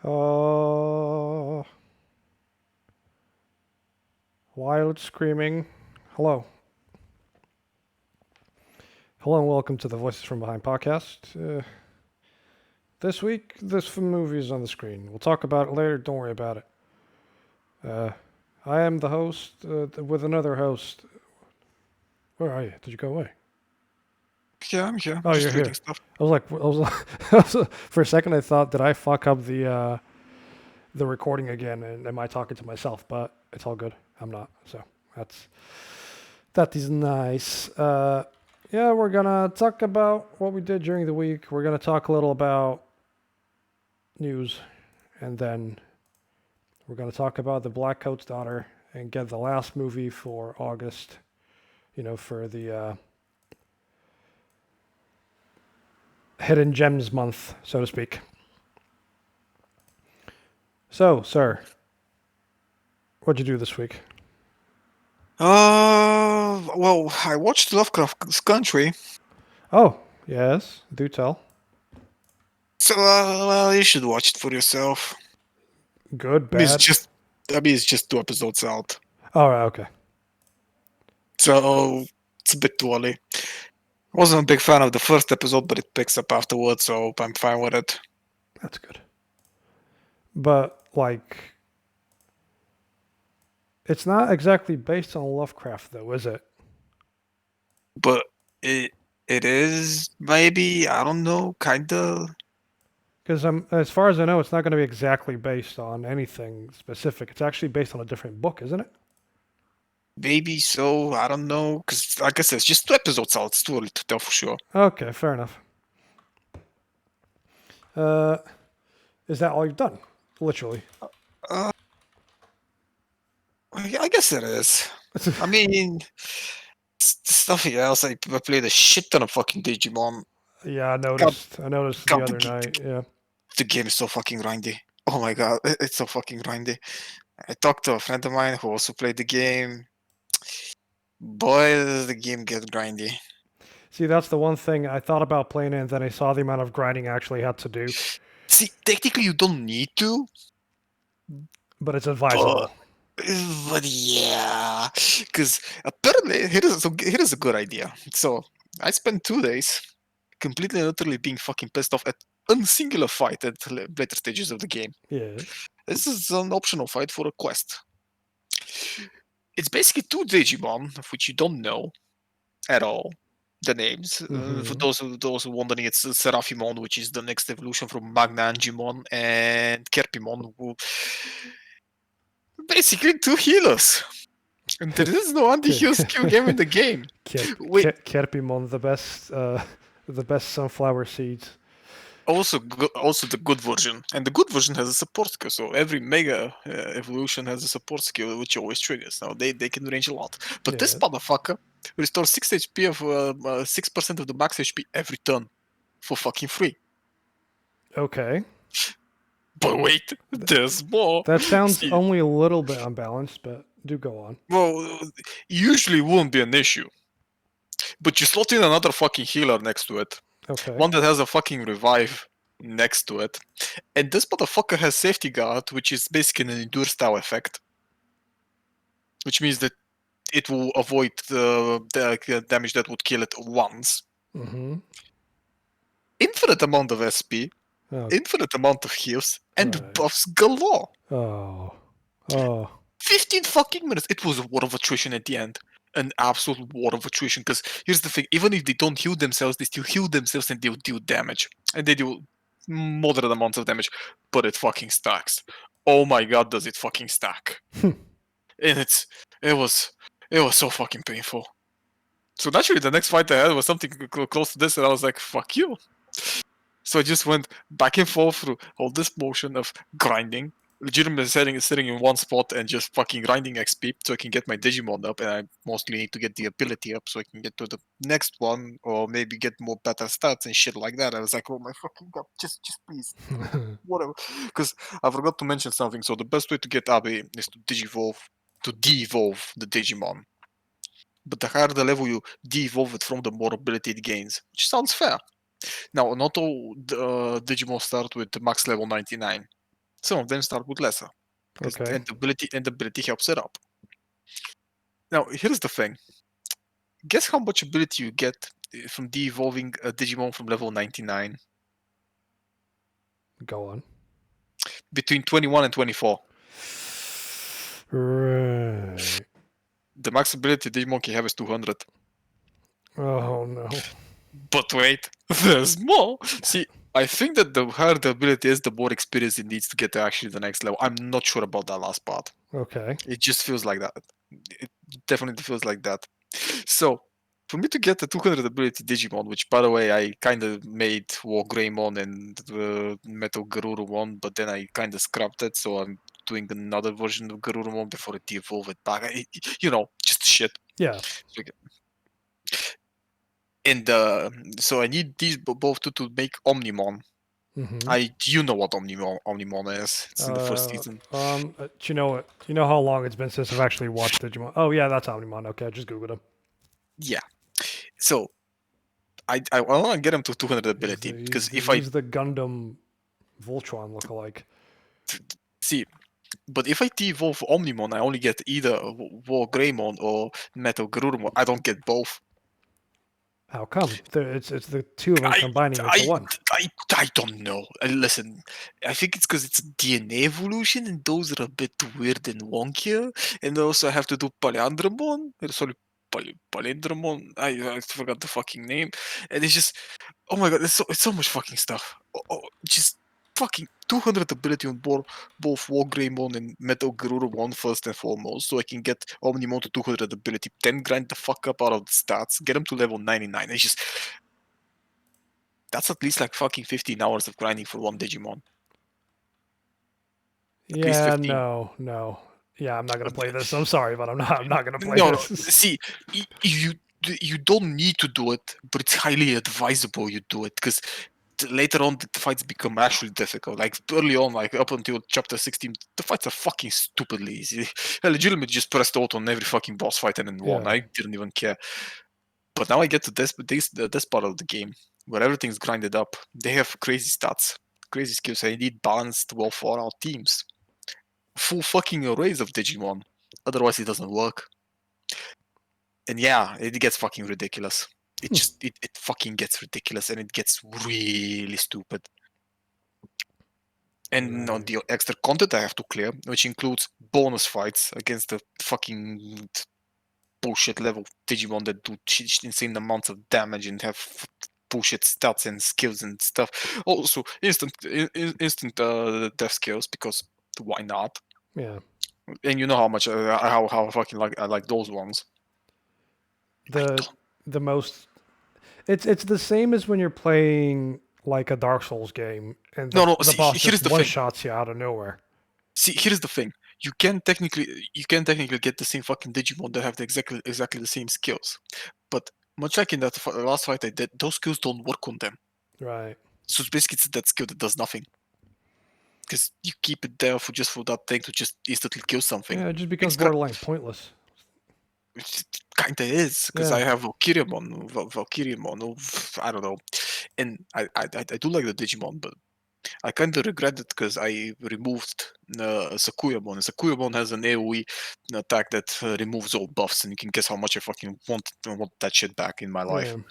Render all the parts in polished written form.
Uh, Wild screaming. Hello. Hello and welcome to the Voices from Behind podcast. This week, this movie is on the screen. We'll talk about it later. Don't worry about it. Uh, I am the host with another host. Where are you? Did you go away? Yeah, I'm here. Oh, you're Just reading here. stuff. For a second, I thought, did I fuck up the recording again? And am I talking to myself? But it's all good. I'm not. So that is nice. Yeah, we're gonna talk about what we did during the week. We're gonna talk a little about news, and then we're gonna talk about the Black Coat's daughter and get the last movie for August. You know, for the Hidden Gems month, so to speak. So, sir, what'd you do this week? Well, I watched Lovecraft's Country, Oh, yes, do tell. so you should watch it for yourself. Good, I mean, it's bad. just, I mean, it's just 2 episodes out, All right, okay, so it's a bit too early. I wasn't a big fan of the first episode, but it picks up afterwards, so I'm fine with it. that's good. But like, it's not exactly based on Lovecraft, though, is it? But it is maybe, I don't know, kinda. Because as far as I know, it's not going to be exactly based on anything specific. It's actually based on a different book, isn't it? Maybe so, I don't know, because like I said, it's just 2 episodes out. It's too early to tell for sure. Okay, fair enough. Uh, is that all you've done? Literally. Uh, I guess it is. I mean, stuff else. I played a shit ton of fucking Digimon. Yeah, I God, noticed. I noticed the God, other night. Yeah. the game is so fucking grindy. Oh my god, it's so fucking grindy. I talked to a friend of mine who also played the game. Boy, does the game get grindy. See, that's the one thing I thought about playing it, and then I saw the amount of grinding I actually had to do. See, technically you don't need to, But it's but advisable. but yeah, because apparently here is a good idea. So I spent 2 days completely and utterly being fucking pissed off at a singular fight at later stages of the game. Yes. This is an optional fight for a quest. It's basically two Digimon, of which you don't know at all the names. For Mm-hmm. those who wondering, it's Seraphimon, which is the next evolution from Magna Angimon, and Kerpimon, who basically two healers. And there is no anti-heal skill game in the game. Wait, Kerpimon, the best sunflower seeds. also the good version, and the good version has a support skill. So every mega evolution has a support skill, which always triggers. Now they can range a lot, but this Yeah. motherfucker restores 6 HP of 6% of the max HP every turn for fucking free. Okay. But wait, there's more. That sounds See, only a little bit unbalanced, but do go on. well, usually won't be an issue, but you slot in another fucking healer next to it, Okay. one that has a fucking revive next to it, and this motherfucker has safety guard, which is basically an endure style effect, which means that it will avoid the damage that would kill it once. Mm-hmm. Infinite amount of SP, Oh, infinite amount of heals, and right. buffs galore. Oh. Oh. 15 fucking minutes. It was a war of attrition at the end. An absolute war of attrition. Because here's the thing: even if they don't heal themselves, they still heal themselves and they'll deal damage, and they do moderate amounts of damage. But it fucking stacks. Oh my god, does it fucking stack? And it was it was so fucking painful. So naturally, the next fight I had was something close to this, and I was like, "Fuck you." So I just went back and forth through all this motion of grinding, legitimately sitting in one spot and just fucking grinding XP so I can get my Digimon up, and I mostly need to get the ability up so I can get to the next one, or maybe get more better stats and shit like that. I was like, oh my fucking god, just please, whatever. Because I forgot to mention something. So the best way to get Abe is to de-evolve the Digimon. But the higher the level you de-evolve it from, the more ability it gains, which sounds fair. Now, not all Digimon start with max level 99. Some of them start with lesser. Because Okay. and ability helps it up. Now, here's the thing. Guess how much ability you get from de-evolving a Digimon from level 99? Go on. Between 21 and 24. Right. The max ability Digimon can have is 200. Oh no. But wait, there's more. See, I think that the higher the ability is, the more experience it needs to get to actually the next level. I'm not sure about that last part. Okay. It just feels like that. It definitely feels like that. So, for me to get the 200 ability Digimon, which by the way I kind of made War Greymon and Metal Garurumon, but then I kind of scrapped it, so I'm doing another version of Garurumon before I de-evolve it back. Just shit. Yeah. So, and so I need these both to make Omnimon. Mm-hmm. You know what Omnimon is. It's in the first season. Do you know what? You know how long it's been since I've actually watched Digimon? Oh yeah, that's Omnimon. Okay, I just googled him. Yeah. So I want to get him to 200 ability because if I He's the Gundam Voltron lookalike. see, but if I de-evolve Omnimon, I only get either War Greymon or Metal Garurumon. I don't get both. How come? It's the two of them I combining into I one. I don't know. Listen, I think it's because it's DNA evolution, and those are a bit weird and wonkier. And also, I have to do Polyandromon. Sorry, Palindromon. I forgot the fucking name. And it's just, oh my god, it's so much fucking stuff. Just fucking 200 ability on both War Greymon and Metal Garurumon first and foremost, so I can get Omnimon to 200 ability, then grind the fuck up out of the stats, get him to level 99. It's just that's at least like fucking 15 hours of grinding for one Digimon. At least Yeah, 15. no. Yeah, I'm not gonna Uh, play this. I'm sorry, but I'm not gonna play No, no. this. See, you don't need to do it, but it's highly advisable you do it because later on the fights become actually difficult. Like early on, like up until chapter 16, the fights are fucking stupidly easy. I legitimately just pressed auto on every fucking boss fight and then won. Yeah. I didn't even care. But now I get to this part of the game where everything's grinded up. They have crazy stats, crazy skills. I need balanced, well thought out teams. Full fucking arrays of Digimon. Otherwise, it doesn't work. And yeah, it gets fucking ridiculous. It fucking gets ridiculous and it gets really stupid. And on Right. the extra content I have to clear, which includes bonus fights against the fucking bullshit level Digimon that do insane amounts of damage and have bullshit stats and skills and stuff. Also, instant death skills because why not? Yeah. And you know how much how fucking I like those ones. I The don't. the most it's the same as when you're playing like a Dark Souls game and No, no. the See, boss here's just the one thing. shots you out of nowhere. See, here's the thing. You can technically get the same fucking Digimon that have exactly the same skills, but much like in that last fight I did, those skills don't work on them. Right. So it's basically it's that skill that does nothing because you keep it there for that thing to just instantly kill something. Yeah, it just becomes Things gra- borderline pointless. it kinda is because I Yeah. have Valkyriemon, I don't know, and I do like the Digimon, but I kind of regret it because I removed Sakuyamon. Sakuyamon has an AoE attack that removes all buffs, and you can guess how much I fucking want that shit back in my life Yeah.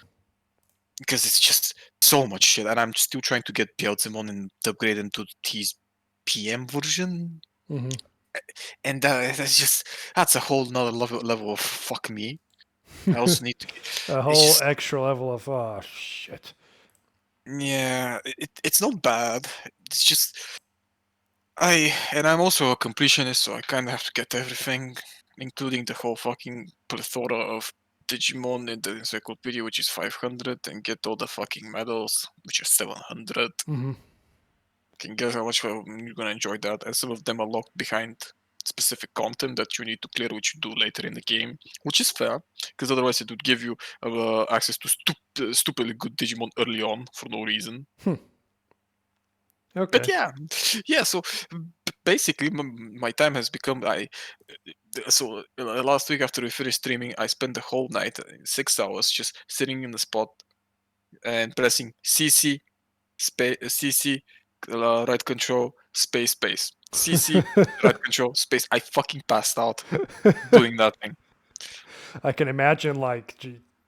because it's just so much shit, and I'm still trying to get Piaotzimon and upgrade him to his PM version, Mm-hmm. and that's a whole nother level of fuck me. I also need to. A It's whole just extra level of oh shit. yeah, it's not bad. It's just I'm also a completionist, so I kind of have to get everything, including the whole fucking plethora of Digimon in the encyclopedia, which is 500, and get all the fucking medals, which are 700. Mm-hmm. Can guess how much you're gonna enjoy that, and some of them are locked behind specific content that you need to clear, which you do later in the game, which is fair, because otherwise it would give you access to stupidly good Digimon early on for no reason. Hmm. But Okay. yeah. So basically, my time has become so last week after we finished streaming, I spent the whole night, 6 hours, just sitting in the spot and pressing CC, CC, right control, space, space. CC, right control, space. I fucking passed out doing that thing. I can imagine, like,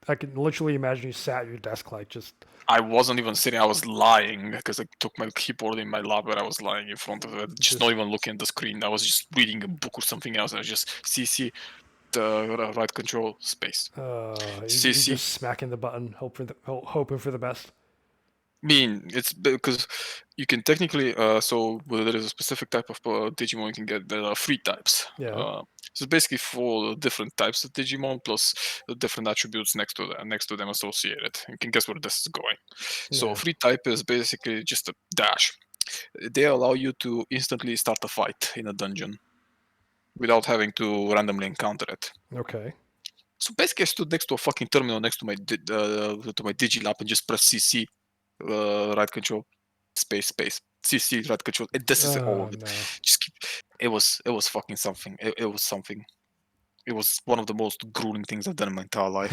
I can literally imagine you sat at your desk, like, just. I wasn't even sitting, I was lying because I took my keyboard in my lap and I was lying in front of it, just not even looking at the screen. I was just reading a book or something else. I was just CC, the right control, space. You're CC. just smacking the button, hoping for the best. I mean, it's because you can technically, so there is a specific type of Digimon you can get. There are three types. Yeah. So basically, four different types of Digimon plus the different attributes next to them associated. You can guess where this is going. So Yeah. free type is basically just a dash. They allow you to instantly start a fight in a dungeon without having to randomly encounter it. Okay. So basically, I stood next to a fucking terminal next to my Digilab and just press CC, right control, space, space, CC, right control. And this is all Oh of it. no. Just keep. It was fucking something. It was something. It was one of the most grueling things I've done in my entire life.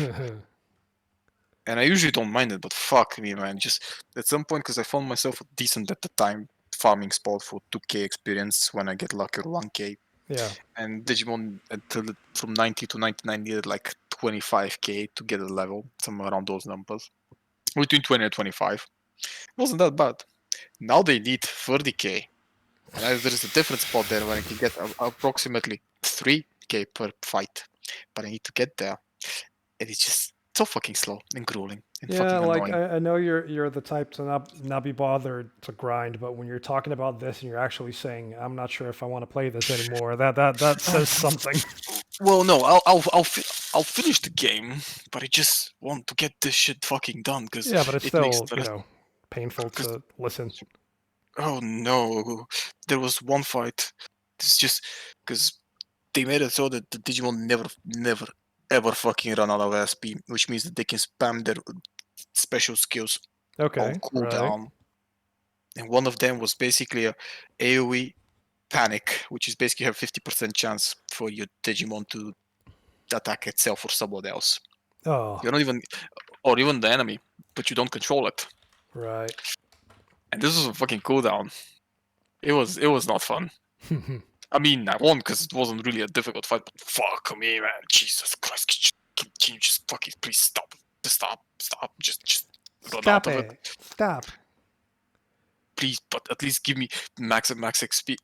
And I usually don't mind it, but fuck me, man. Just at some point, because I found myself a decent at the time farming spot for 2K experience when I get lucky or 1K. Yeah. And Digimon from 90 to 99 needed like 25K to get a level, somewhere around those numbers. Between 20 and 25. It wasn't that bad. Now they need 30K. And there's a different spot there where I can get approximately 3K per fight. But I need to get there. And it's just so fucking slow and grueling and Yeah, fucking like annoying. I know you're the type to not be bothered to grind, but when you're talking about this and you're actually saying, "I'm not sure if I want to play this anymore," that says something. Well, no, I'll finish the game, but I just want to get this shit fucking done because Yeah, but it's it makes still, the rest. painful Cause, to listen. oh no, there was one fight. It's just because they made it so that the Digimon never, ever fucking run out of SP, which means that they can spam their special skills on Okay, right. cooldown. And one of them was basically a AoE panic, which is basically have 50% chance for your Digimon to attack itself or someone else. Oh, You're not even, or even the enemy, but you don't control it. right. And this was a fucking cooldown. It was not fun. I mean, I won because it wasn't really a difficult fight, but fuck me, man. Jesus Christ. Can you just fucking please stop? Just stop. Just run out Stop of it. it. Stop. Please, but at least give me max XP,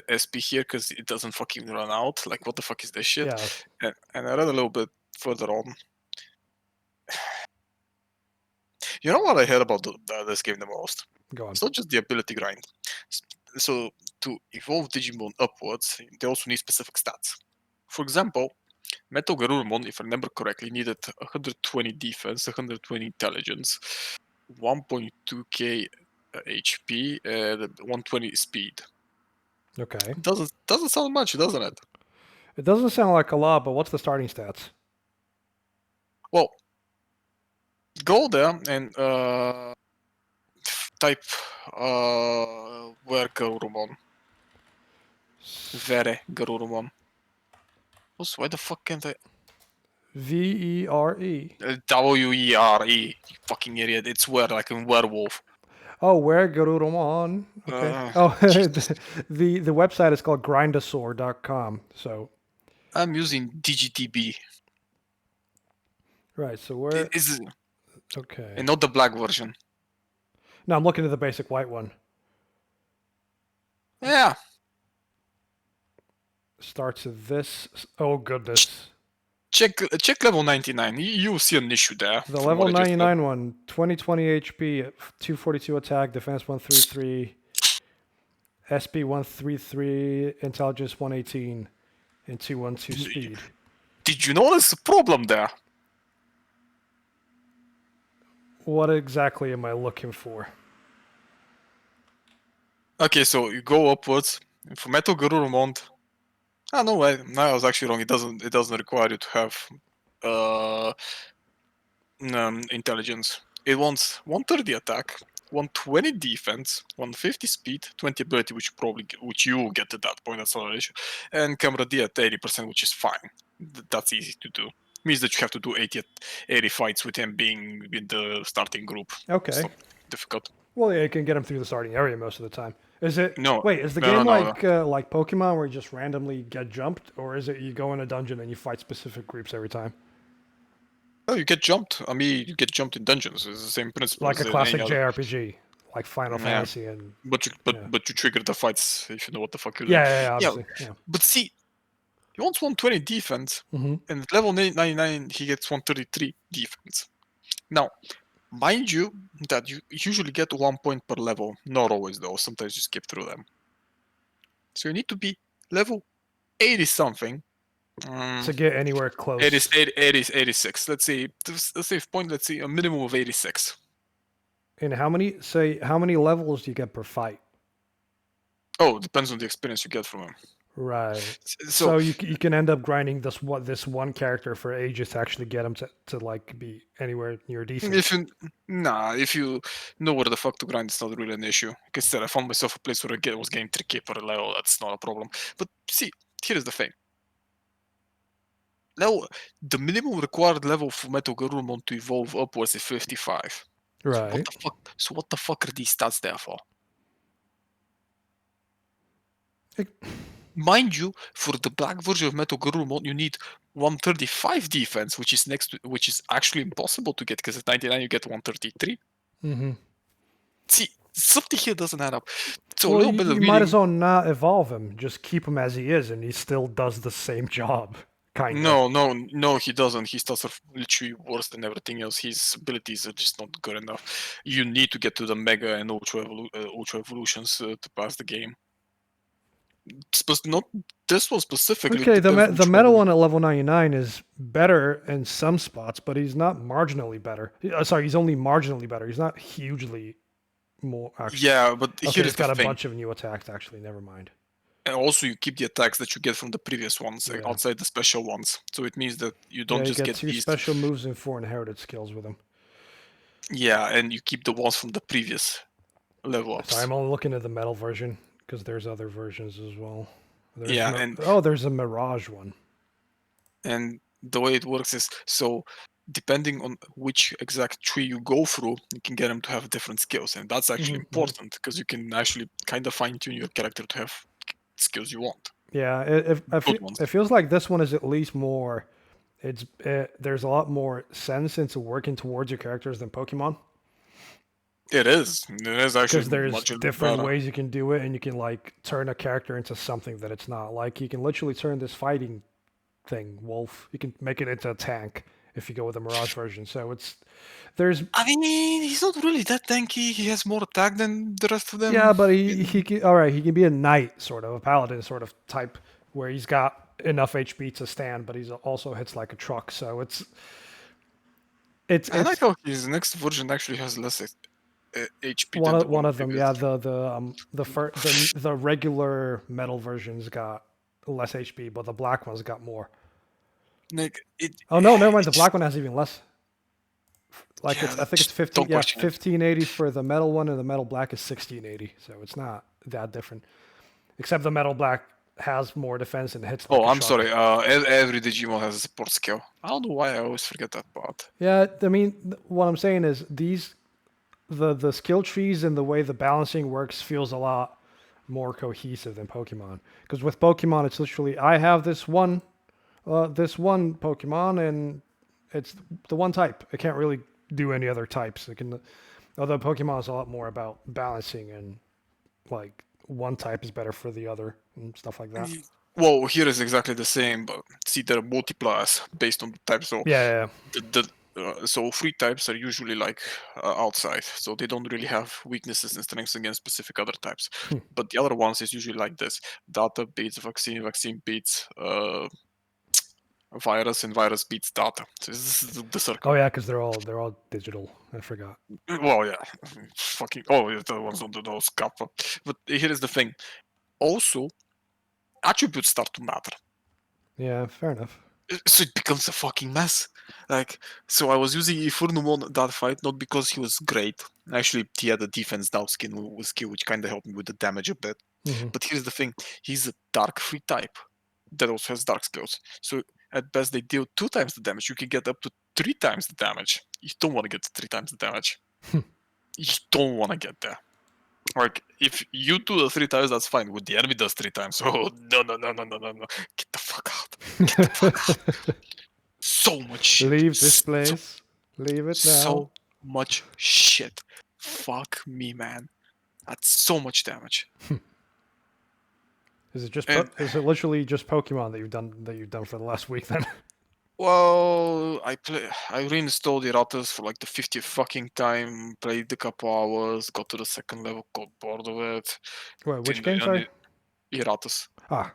SP here because it doesn't fucking run out. Like, what the fuck is this shit? Yeah, And I read a little bit further on. You know what I heard about this game the most? go on. It's not just the ability grind. So to evolve Digimon upwards, they also need specific stats. For example, Metal Garurumon, if I remember correctly, needed 120 defense, 120 intelligence, 1.2k HP, and 120 speed. Okay. Doesn't sound much, doesn't it? It doesn't sound like a lot, but what's the starting stats? Well, go there and type where Garurumon. Vere Garurumon. Why the fuck can't I? Vere. Were, you fucking idiot. It's where, like in werewolf. Oh, where Garurumon. Okay. Oh, Jesus. the website is called grindosaur.com. So, I'm using DGTB. right. So where? Is Okay. and not the black version. No, I'm looking at the basic white one. Yeah. Starts at this. Oh goodness. Check level 99. You see an issue there The from level what I just said. 99 one, 2020 HP, 242 attack, defense 133, SP 133, intelligence 118, and 212 speed. Did you notice a problem there? What exactly am I looking for? Okay, so you go upwards. For Metal Garurumon. Ah, no way. No, I was actually wrong. It doesn't require you to have uh intelligence. It wants 130 attack, 120 defense, 150 speed, 20 ability, which you get at that point. That's not an issue, and camera D at 80%, which is fine. That's easy to do. Means that you have to do 80 fights with him being in the starting group. It's Okay. not difficult. Well, yeah, you can get them through the starting area most of the time. Is it No, wait? Is the no, no, game no, no. like Pokemon where you just randomly get jumped, or is it you go in a dungeon and you fight specific groups every time, No, you get jumped. I mean, you get jumped in dungeons. It's the same principle like as a in any classic other. JRPG, like Final Yeah, Fantasy and but you yeah, but you trigger the fights if you know what the fuck you're doing. yeah, Yeah, obviously, yeah. but see, he wants 120 defense, Hmm. and at level 99 he gets 133 defense. Now, mind you, that you usually get 1 point per level. Not always though. Sometimes you skip through them. So you need to be level 80 something. To get anywhere 80, close. 80, 80, 86. Let's say point. Let's see a minimum of 86. And how many levels do you get per fight? Oh, it depends on the experience you get from him. Right. So So you can end up grinding this one character for ages to actually get him to like be anywhere near decent. if you know where the fuck to grind, it's not really an issue. Like I said, I found myself a place where I was getting tricky for a level. That's not a problem. But see, here's the thing. Now, the minimum required level for Metal Garurumon to evolve upwards is 55. So what Right. the fuck? So what the fuck are these stats there for? It- Mind you, for the black version of Metal Garurumon, you need 135 defense, which is actually impossible to get because at 99 you get 133. Mm-hmm. See, something here doesn't add up. So a Well, little bit of you might as reading. well not evolve him. Just keep him as he is, and he still does the same job, kinda. No, he doesn't. His stats are literally worse than everything else. His abilities are just not good enough. You need to get to the Mega and Ultra Evolutions to pass the game. Not this one specifically. It Okay, depends on the which metal level. one at level 99 is better in some spots, but he's not marginally better. Sorry, he's only marginally better. He's not hugely more actually. Yeah, but Okay, here he's is the got a thing. bunch of new attacks actually. Never mind. And also, you keep the attacks that you get from the previous ones Yeah. outside the special ones. So it means that you Yeah, don't you just get get two these. special moves and four inherited skills with him. Yeah, and you keep the ones from the previous level Sorry, ups. I'm only looking at the metal version because there's other versions as well. Yeah, and There's a Mirage one. and the way it works is so depending on which exact tree you go through, you can get them to have different skills, and that's actually Mm-hmm. important because you can actually kind of fine tune your character to have skills you want, Yeah, good ones. it feels like this one is at least more. There's a lot more sense into working towards your characters than Pokemon It is. It is actually because there's much different better. ways you can do it, and you can like turn a character into something that it's not. Like you can literally turn this fighting thing, Wolf. You can make it into a tank if you go with the Mirage version. So there's I mean, he's not really that tanky. He has more attack than the rest of yeah, them. but he can, all right. He can be a knight, sort of a paladin, sort of type, where he's got enough HP to stand, but he's also hits like a truck. So I like it's how his next version actually has less HP than the one one of them. Yeah, previous. the regular metal versions got less HP, but the black ones got more. Like it, Oh no, never mind. The it's black one has even less. Like yeah. I think it's Just 15. don't Yeah, question it. 1580 for the metal one, and the metal black is 1680. So it's not that different. Except the metal black has more defense and hits like Oh, a I'm sorry. truck. Every Digimon has a support skill. I don't know why I always forget that part. Yeah, I mean, what I'm saying is the skill trees and the way the balancing works feels a lot more cohesive than Pokemon. Because with Pokemon, it's literally I have this one Pokemon and it's the one type. It can't really do any other types. It can, although Pokemon is a lot more about balancing and like one type is better for the other and stuff like that. Well, here is exactly the same, but see, there are multipliers based on the type. So Yeah, so free types are usually like outside, so they don't really have weaknesses and strengths against specific other types. yeah. But the other ones is usually like this: data beats vaccine, vaccine beats virus, and virus beats data. So this is the Oh circle. yeah, because they're all digital. I forgot. Well, yeah, fucking. Oh, yeah, the ones on those kappa. But here is the thing. Also, attributes start to matter. Yeah, fair enough. So it becomes a fucking mess. Like, so I was using Ifurnumon that fight not because he was great. Actually, he had a defense down skill, which kind of helped me with the damage a bit. Hmm. But here's the thing: he's a dark free type that also has dark skills. So at best, they deal 2 times the damage. You can get up to 3 times the damage. You don't want to get to 3 times the damage. You don't want to get there. Like, if you do the 3 times, that's fine. When the enemy does 3 times, oh no no no no no no no! Get the fuck out! Get the fuck out! So much shit. Leave this So, place. Leave it now. so much shit. Fuck me, man. That's so much damage. Is it just And is it literally just Pokemon that you've done for the last week then? well, I reinstalled Iratus for like the 50th fucking time. Played a couple hours. Got to the second level. Got bored of it. Wait, which Didn't game? Sorry. Iratus. Ah,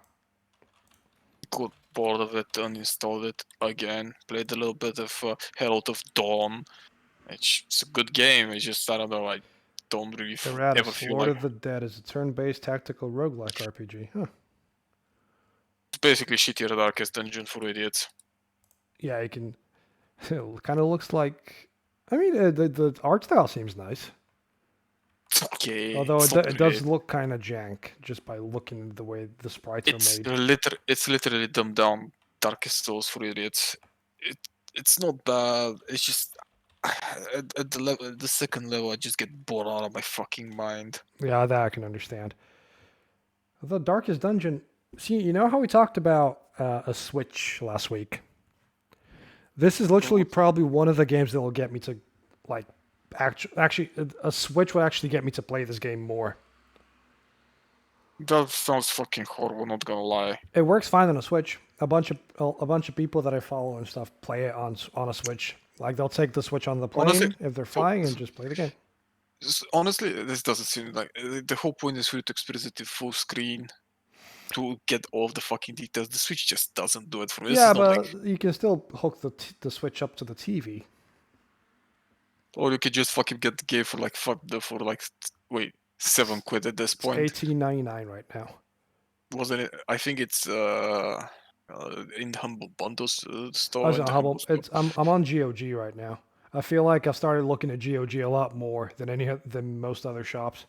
Got bored of it, uninstalled it again. Played a little bit of Herald of Dawn. It's a good game. It's just, I don't know, I don't really ever Erratus, feel Lord like. of the Dead is a turn-based tactical roguelike RPG. Huh. It's basically shittier Darkest Dungeon for idiots. Yeah, you can. It kind of looks like. I mean, the art style seems nice. It's okay. Although It's not it does great. look kind of jank just by looking at the way the sprites are made. It's literally dumbed down Darkest Souls for idiots. It it's not bad. It's just at the second level, I just get bored out of my fucking mind. Yeah, that I can understand. The Darkest Dungeon. See, you know how we talked about a Switch last week? This is literally probably one of the games that will get me to, like, actually, a Switch will actually get me to play this game more. That sounds fucking horrible. Not gonna lie. It works fine on a Switch. A bunch of people that I follow and stuff play it on a Switch. Like they'll take the Switch on the Honestly, plane if they're so flying and just play the game. honestly, this doesn't seem like the whole point is for you to experience it in full screen to get all of the fucking details. The Switch just doesn't do it for me. This Yeah, is not like, but you can still hook the Switch up to the TV. or you could just fucking get the game for like for like wait, £7 at this It's point. $18.99 right now. Wasn't it? I think it's in the Humble Bundles I store. was In on the Humble Hubble. store. I'm on GOG right now. I feel like I've started looking at GOG a lot more than most other shops.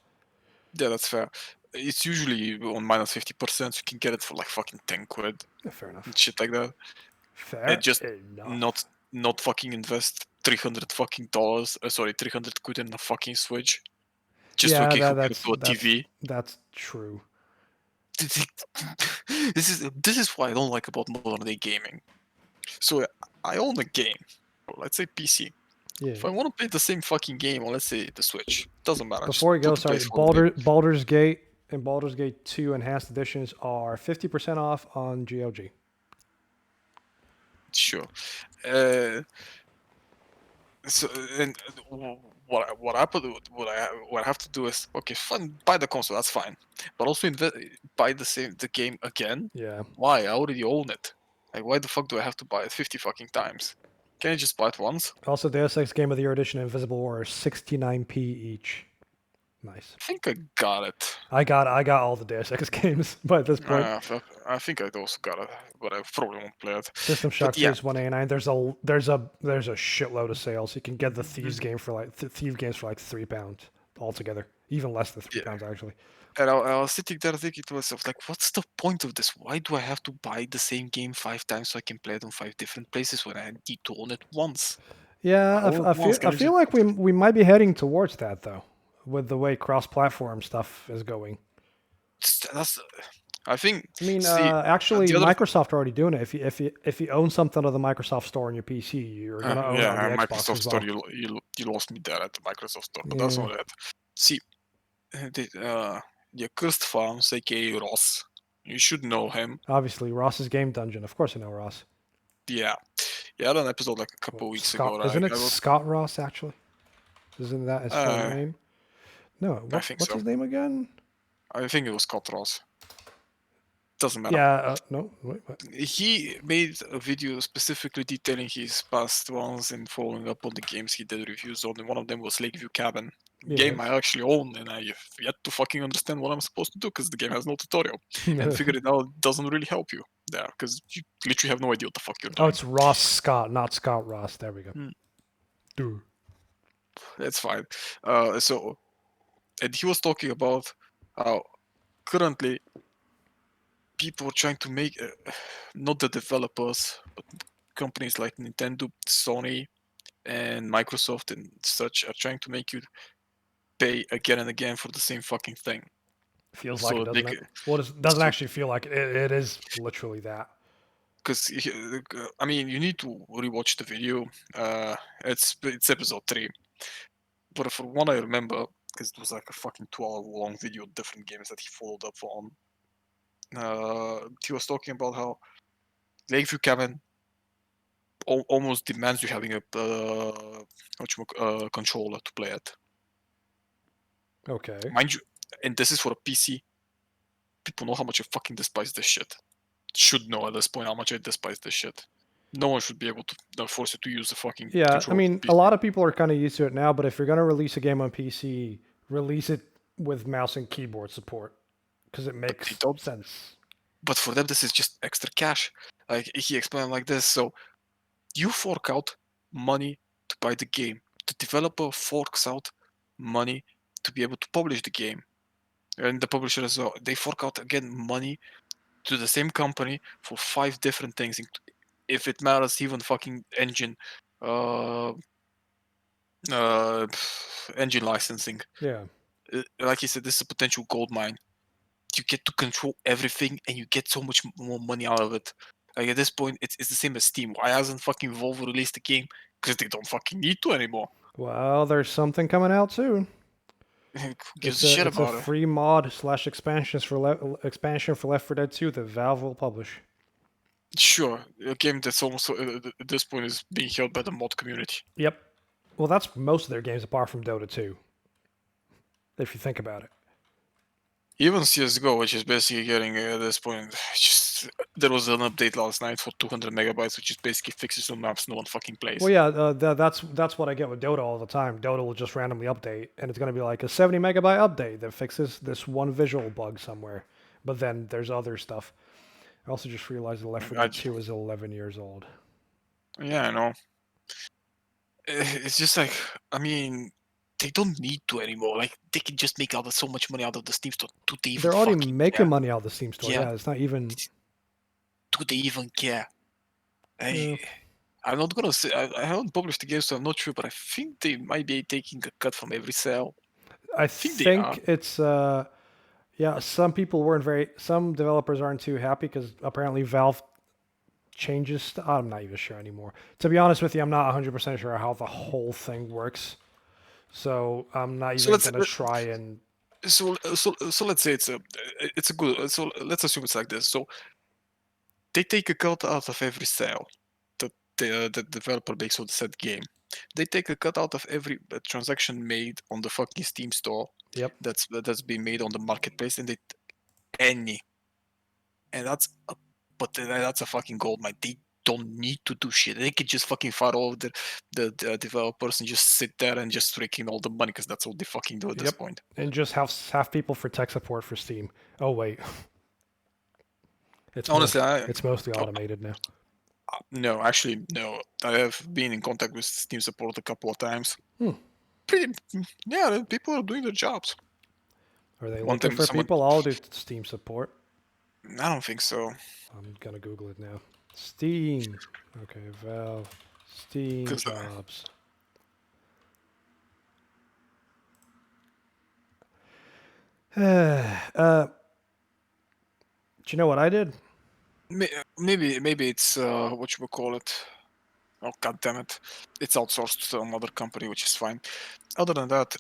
Yeah, that's fair. It's usually on -50%. So you can get it for like fucking £10 Yeah, fair enough. and shit like that. And Fair just enough. not fucking invest $300 sorry, £300 in a fucking Switch just so you Yeah, can hook it up to a that's TV. that's true. This is what I don't like about modern day gaming. So I own a game, or let's say PC. Yeah. If I want to play the same fucking game on, let's say, the Switch, doesn't matter. Just Before we go, put the sorry, placeholder game. Baldur's Gate and Baldur's Gate 2 Enhanced Editions are 50% off on GOG. Sure. Uh, so and what I have to do is, okay, fine, buy the console, that's fine, but also buy the game again. Yeah. Why? I already own it. Like, why the fuck do I have to buy it 50 fucking times? Can I just buy it once? Also, Deus Ex Game of the Year Edition and Invisible War are 69p each. Nice. I think I got it. I got all the Deus Ex games by this point. I think I also got it, but I probably won't play it. System But Shock yeah, 3 is 189. There's a shitload of sales. You can get the Thieves game for like Thief games for like £3 altogether. Even less than yeah. £3 actually. And I was sitting there thinking to myself, like, what's the point of this? Why do I have to buy the same game 5 times so I can play it on 5 different places when I need to own it once? I Yeah, own it once. I Can I feel just? like we might be heading towards that though, with the way cross-platform stuff is going. That's. I think. I mean, See, actually, the other. Microsoft are already doing it. If you own something on the Microsoft Store on your PC, you're gonna own it on the Yeah, Xbox Microsoft as Store. well. You lost me there at the Microsoft Store, but that's Yeah, not it. See, the Cursed Farms, aka Ross. You should know him. obviously, Ross's Game Dungeon. Of course, I know Ross. Yeah, he had an episode like a couple Well, weeks Scott, ago. Right? isn't it Scott Ross actually? Isn't that his full Uh, name? No, I think what's so. his name again? I think it was Scott Ross. Doesn't matter. Yeah, no, wait, what? He made a video specifically detailing his past runs and following up on the games he did reviews on. And one of them was Lakeview Cabin, game Yes. I actually own, and I have yet to fucking understand what I'm supposed to do because the game has no tutorial. And figuring it out doesn't really help you there because you literally have no idea what the fuck you're Oh, doing. it's Ross Scott, not Scott Ross. There we go. Hmm. Dude. That's fine. And he was talking about how currently people are trying to make, not the developers, but companies like Nintendo, Sony, and Microsoft and such are trying to make you pay again and again for the same fucking thing. Feels like it, So they, doesn't it? Well, it doesn't so actually feel like it. It is literally that. because I mean, you need to rewatch the video. It's episode 3, but from what I remember, because it was like a fucking 12 long video, of different games that he followed up on. He was talking about how Lakeview Cabin almost demands you having a controller to play it. Okay. Mind you, and this is for a PC. People know how much I fucking despise this shit. Should know at this point how much I despise this shit. No one should be able to force you to use the fucking Yeah, I controller for mean, a PC. lot of people are kind of used to it now, but if you're going to release a game on PC, release it with mouse and keyboard support because it But they makes don't. sense. But for them, this is just extra cash. Like he explained like this. So you fork out money to buy the game. The developer forks out money to be able to publish the game. And the publisher as well. They fork out again money to the same company for 5 different things. If it matters, even fucking engine, uh, uh, engine licensing. Yeah. Like you said, this is a potential gold mine. You get to control everything, and you get so much more money out of it. Like at this point, it's the same as Steam. Why hasn't fucking Valve released the game? Because they don't fucking need to anymore. Well, there's something coming out soon. Who gives a shit It's a about it? free mod slash expansion for Left 4 Dead 2 that Valve will publish. Sure, a game that's almost at this point is being held by the mod community. Yep. Well, that's most of their games apart from Dota 2, if you think about it. Even CS:GO, which is basically getting at this point, just there was an update last night for 200 megabytes, which is basically fixes some maps no one fucking plays. Well, yeah, that's what I get with Dota all the time. Dota will just randomly update, and it's going to be like a 70 megabyte update that fixes this one visual bug somewhere. But then there's other stuff. I also just realized that Left 4 I Dead 2 is 11 years old. Yeah, I know. It's just like, I mean, they don't need to anymore. Like they can just make out so much money out of the Steam store. Do they even They're already fucking making care? money out of the Steam store. Yeah. Yeah, it's not even. Do they even care? Yeah. I'm not gonna say I haven't published the game, so I'm not sure, but I think they might be taking a cut from every sale. I I think they are. think it's. Yeah, some people weren't very. Some developers aren't too happy because apparently Valve changes. I'm not even sure anymore. To be honest with you, I'm not 100% sure how the whole thing works. So I'm not So even let's gonna try and. so let's say it's a good so let's assume it's like this. So they take a cut out of every sale that the developer makes on the said game. They take a cut out of every transaction made on the fucking Steam store Yep. that's been made on the marketplace, and they any and that's a fucking gold mine. They don't need to do shit. They could just fucking fire all of the developers and just sit there and just raking all the money because that's what they fucking do at this Yep. point. And just have people for tech support for Steam. Oh wait, Honestly, it's mostly oh, automated now. no, actually, no. I have been in contact with Steam support a couple of times. Hmm. Pretty, yeah, people are doing their jobs. Are they One looking time, for someone, people? I'll do Steam support. I don't think so. I'm gonna Google it now. Steam. Okay, Valve. Steam 'Cause, jobs. Do you know what I did? maybe it's what you would call it. Oh god damn it! It's outsourced to another company, which is fine. Other than that,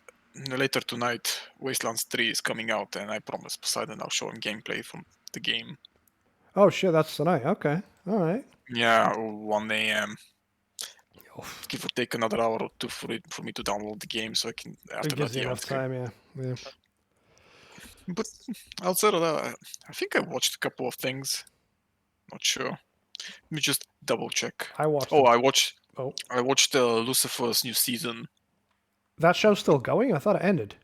later tonight, Wastelands 3 is coming out, and I promise Poseidon I'll show him gameplay from the game. Oh shit, that's tonight. Okay, all right. Yeah, 1 a.m. Oof. Give or take another hour or two for me to download the game, so I can It after that gives you yeah, enough time, yeah. Yeah. But outside of that, I think I watched a couple of things. Not sure. Let me just double check. I watched Oh, it. I watched Oh, I watched Lucifer's new season. that show's still going? I thought it ended.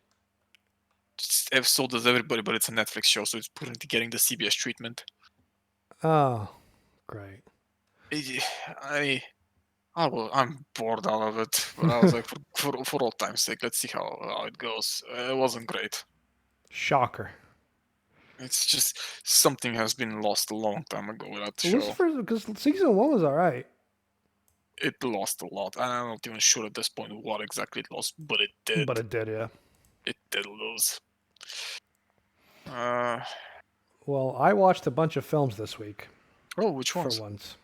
So does everybody, but it's a Netflix show, so it's currently getting the CBS treatment. Oh, great. I I'm bored out of it, but I was like, for old time's sake, let's see how it goes. It wasn't great. Shocker. It's just something has been lost a long time ago with that show. Lucifer, because season 1 was all right. It lost a lot, and I'm not even sure at this point what exactly it lost, but it did. But it did, yeah. It dildos. Uh, Well, I watched a bunch of films this week which for ones? once.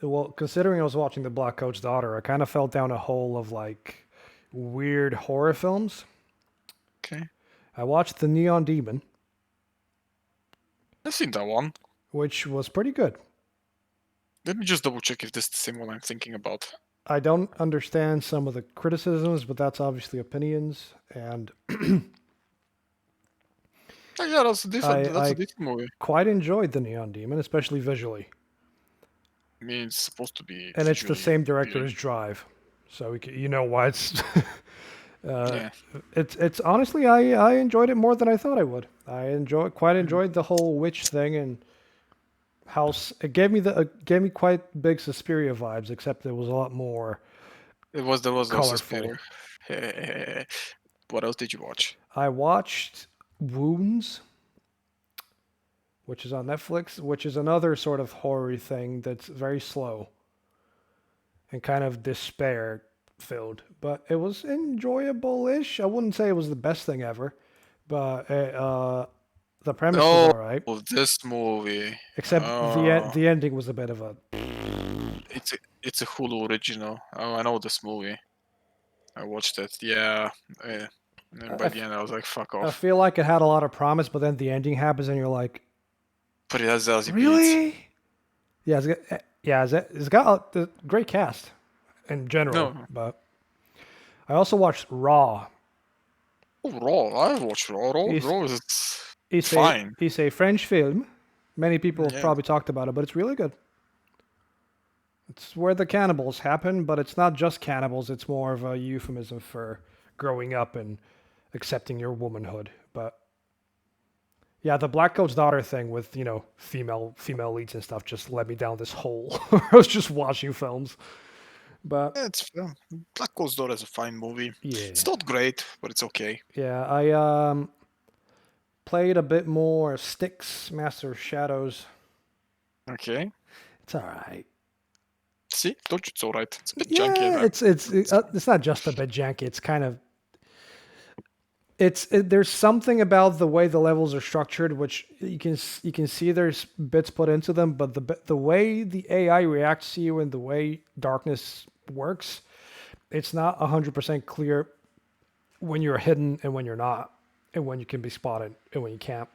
Well, considering I was watching The Black Coat's Daughter, I kind of fell down a hole of like weird horror films. Okay, I watched The Neon Demon, I've seen that one. which was pretty good. Let me just double check if this is the same one I'm thinking about. I don't understand some of the criticisms, but that's obviously opinions. And Oh, yeah, that's a different. That's a I different movie. quite enjoyed The Neon Demon, especially visually. I mean, it's supposed to be And it's the visually same director appealing. as Drive, so you know why it's. Yeah. It's honestly I enjoyed it more than I thought I would. Quite Mhm. enjoyed the whole witch thing and house. It gave me quite big Suspiria vibes, except it was a lot more There was no colorful. Suspiria. What else did you watch? I watched Wounds, which is on Netflix, which is another sort of horror thing that's very slow and kind of despair filled, but it was enjoyable-ish. I wouldn't say it was the best thing ever, but the premise was Oh, all right. this movie. Except Oh, the ending was a bit of a. it's a Hulu original. Oh, I know this movie. I watched it. Yeah. And by I, the end, I was like, "Fuck I off." feel like it had a lot of promise, but then the ending happens, and you're like, But it has Zazie Beetz. really? Yeah, it's got a great cast in general, No. but I also watched Raw. Oh, Raw. I watched Raw. It's Raw is it's a fine. it's a French film. Many people have Yeah. probably talked about it, but it's really good. It's where the cannibals happen, but it's not just cannibals. It's more of a euphemism for growing up and accepting your womanhood. But yeah, the Black Coat's Daughter thing with female leads and stuff just led me down this hole. I was just watching films, but Yeah, it's Black Ops Door is a fine movie. yeah, It's not great, but it's okay. yeah. I played a bit more Styx, Master of Shadows. Okay. It's all right. See, told you it's alright. It's a bit janky. Yeah, it's not just a bit janky. It's kind of there's something about the way the levels are structured, which you can see there's bits put into them, but the way the AI reacts to you and the way darkness works, it's not 100% clear when you're hidden and when you're not, and when you can be spotted and when you can't.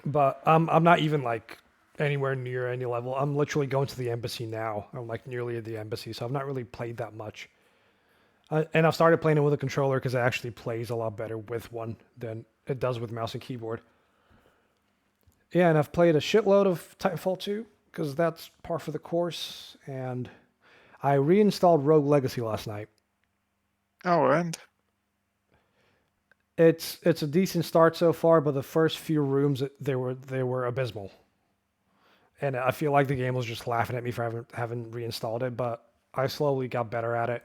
But I'm not even like anywhere near any level. I'm literally going to the embassy now. I'm like nearly at the embassy, so I've not really played that much. And I've started playing it with a controller because it actually plays a lot better with one than it does with mouse and keyboard. Yeah, and I've played a shitload of Titanfall 2 because that's par for the course. And I reinstalled Rogue Legacy last night. Oh, and It's a decent start so far, but the first few rooms they were abysmal. And I feel like the game was just laughing at me for having reinstalled it, but I slowly got better at it.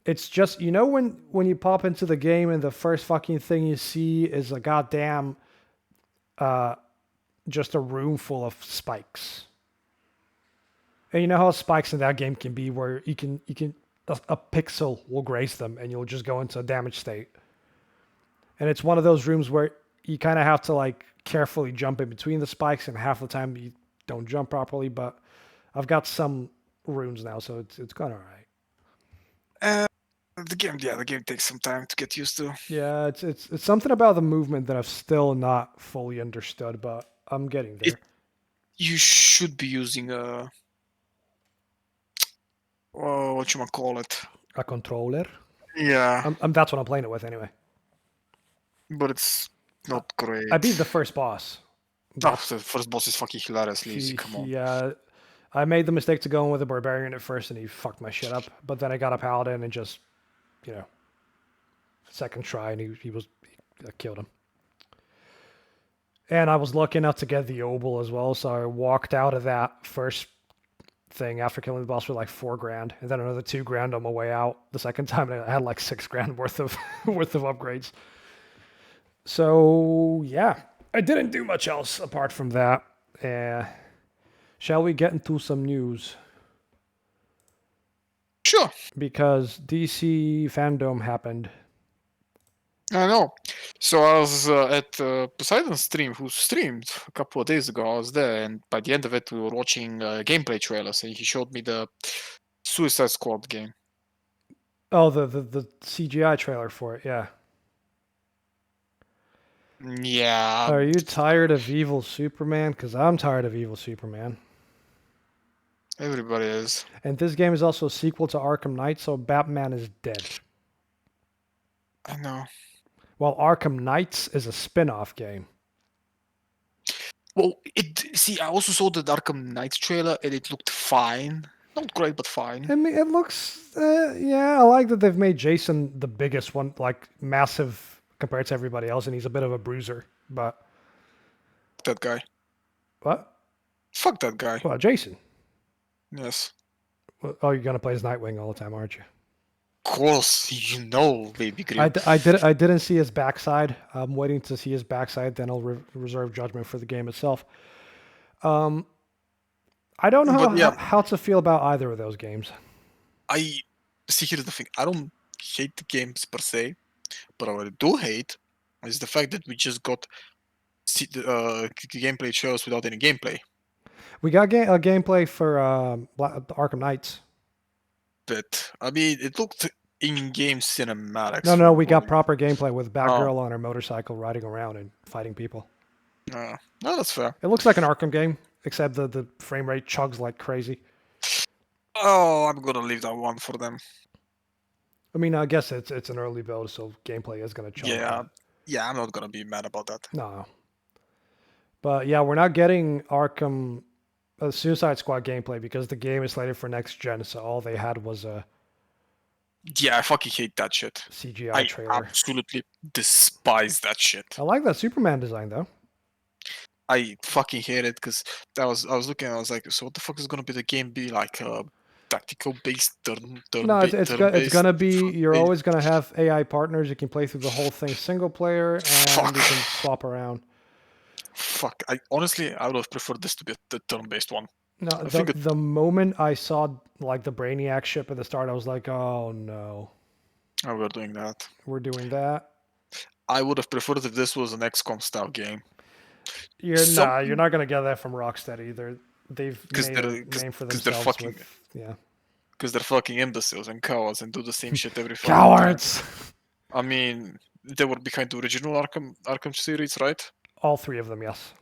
It's just when you pop into the game and the first fucking thing you see is a goddamn just a room full of spikes. And you know how spikes in that game can be where you can a pixel will graze them and you'll just go into a damaged state. And it's one of those rooms where you kind of have to like carefully jump in between the spikes, and half the time you don't jump properly, but I've got some runes now, so it's going all right. the game takes some time to get used to. Yeah, it's something about the movement that I've still not fully understood, but I'm getting there. You should be using what you call it? A controller. Yeah, That's what I'm playing it with anyway. but it's not great. I beat the first boss. Oh, the first boss is fucking hilariously easy. Come on. I made the mistake to go in with a barbarian at first, and he fucked my shit up. But then I got a paladin and just, second try, and I killed him. And I was lucky enough to get the obol as well, so I walked out of that first thing after killing the boss for like $4,000, and then another $2,000 on my way out the second time, and I had like $6,000 worth of upgrades. So yeah, I didn't do much else apart from that. Shall we get into some news? Sure. Because DC fandom happened. I know. So I was at Poseidon's stream, who streamed a couple of days ago. I was there, and by the end of it, we were watching gameplay trailers, and he showed me the Suicide Squad game. Oh, the CGI trailer for it. Yeah. Yeah, Are you tired of evil Superman? Because I'm tired of evil Superman. everybody is. And this game is also a sequel to Arkham Knight, so Batman is dead. I know. While Arkham Knights is a spin-off game. Well, see, I also saw the Arkham Knight trailer, and it looked fine. Not great, but fine. I mean, it looks, yeah, I like that they've made Jason the biggest one, like massive compared to everybody else, and he's a bit of a bruiser. But That guy. what? Fuck that guy. Well, Jason. Yes. Oh, you're gonna play as Nightwing all the time, aren't you? Of course, baby Grim. I didn't see his backside. I'm waiting to see his backside. Then I'll reserve judgment for the game itself. I don't know But yeah, how to feel about either of those games. I see. Here's the thing. I don't hate the games per se, but what I do hate is the fact that we just got gameplay shows without any gameplay. We got a gameplay for Arkham Knights. But I mean, it looked in-game cinematics. No, for we got what proper gameplay with Oh, Batgirl on her motorcycle riding around and fighting people. no, that's fair. It looks like an Arkham game, except the frame rate chugs like crazy. Oh, I'm gonna leave that one for them. I mean, I guess it's an early build, so gameplay is gonna chug. Yeah, but yeah, I'm not gonna be mad about that. no. But yeah, we're not getting Arkham Suicide Squad gameplay because the game is slated for next gen. So all they had was a Yeah, I fucking hate that shit. CGI I trailer. absolutely despise that shit. I like that Superman design though. I fucking hate it because I was looking. I was like, so what the fuck is gonna be the game be like? Tactical based No, it's turn-based. gonna be. You're Fuck, always gonna have AI partners. You can play through the whole thing single player, and fuck, you can swap around. fuck. I honestly, I would have preferred this to be the turn-based one. No, I think the moment I saw like the Brainiac ship at the start, I was like, oh no, we're doing that. we're doing that. I would have preferred if this was an XCOM style game. You're not gonna get that from Rocksteady either. They've Because made a name for because they're themselves fucking with yeah. because they're fucking imbeciles and cowards and do the same shit every fucking Cowards. time. I mean, they were behind the original Arkham series, right? All three of them, yes.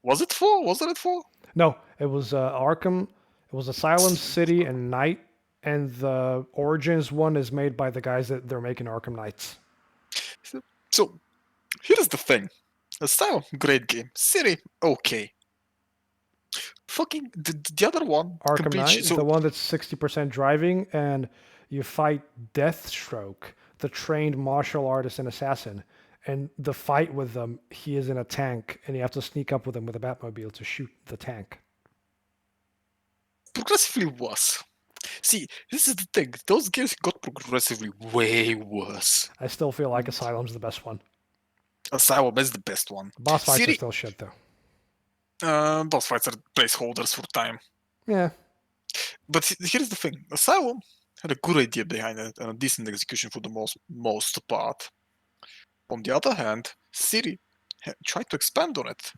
Was it four? Wasn't it four? No, it was Arkham. It was Asylum City and Night, and the Origins one is made by the guys that they're making Arkham Knights. So, here's the thing. Asylum, great game. City, okay. Fucking the other one, Arkham complete Knight, shit. So the one that's 60% driving, and you fight Deathstroke, the trained martial artist and assassin. And the fight with them, he is in a tank, and you have to sneak up with him with a Batmobile to shoot the tank. progressively worse. See, this is the thing. Those games got progressively way worse. I still feel like Asylum's the best one. Asylum is the best one. Boss fights are City, still shit, though. boss fights are placeholders for time. Yeah. But here's the thing. Asylum had a good idea behind it and a decent execution for the most part. On the other hand, City tried to expand on it.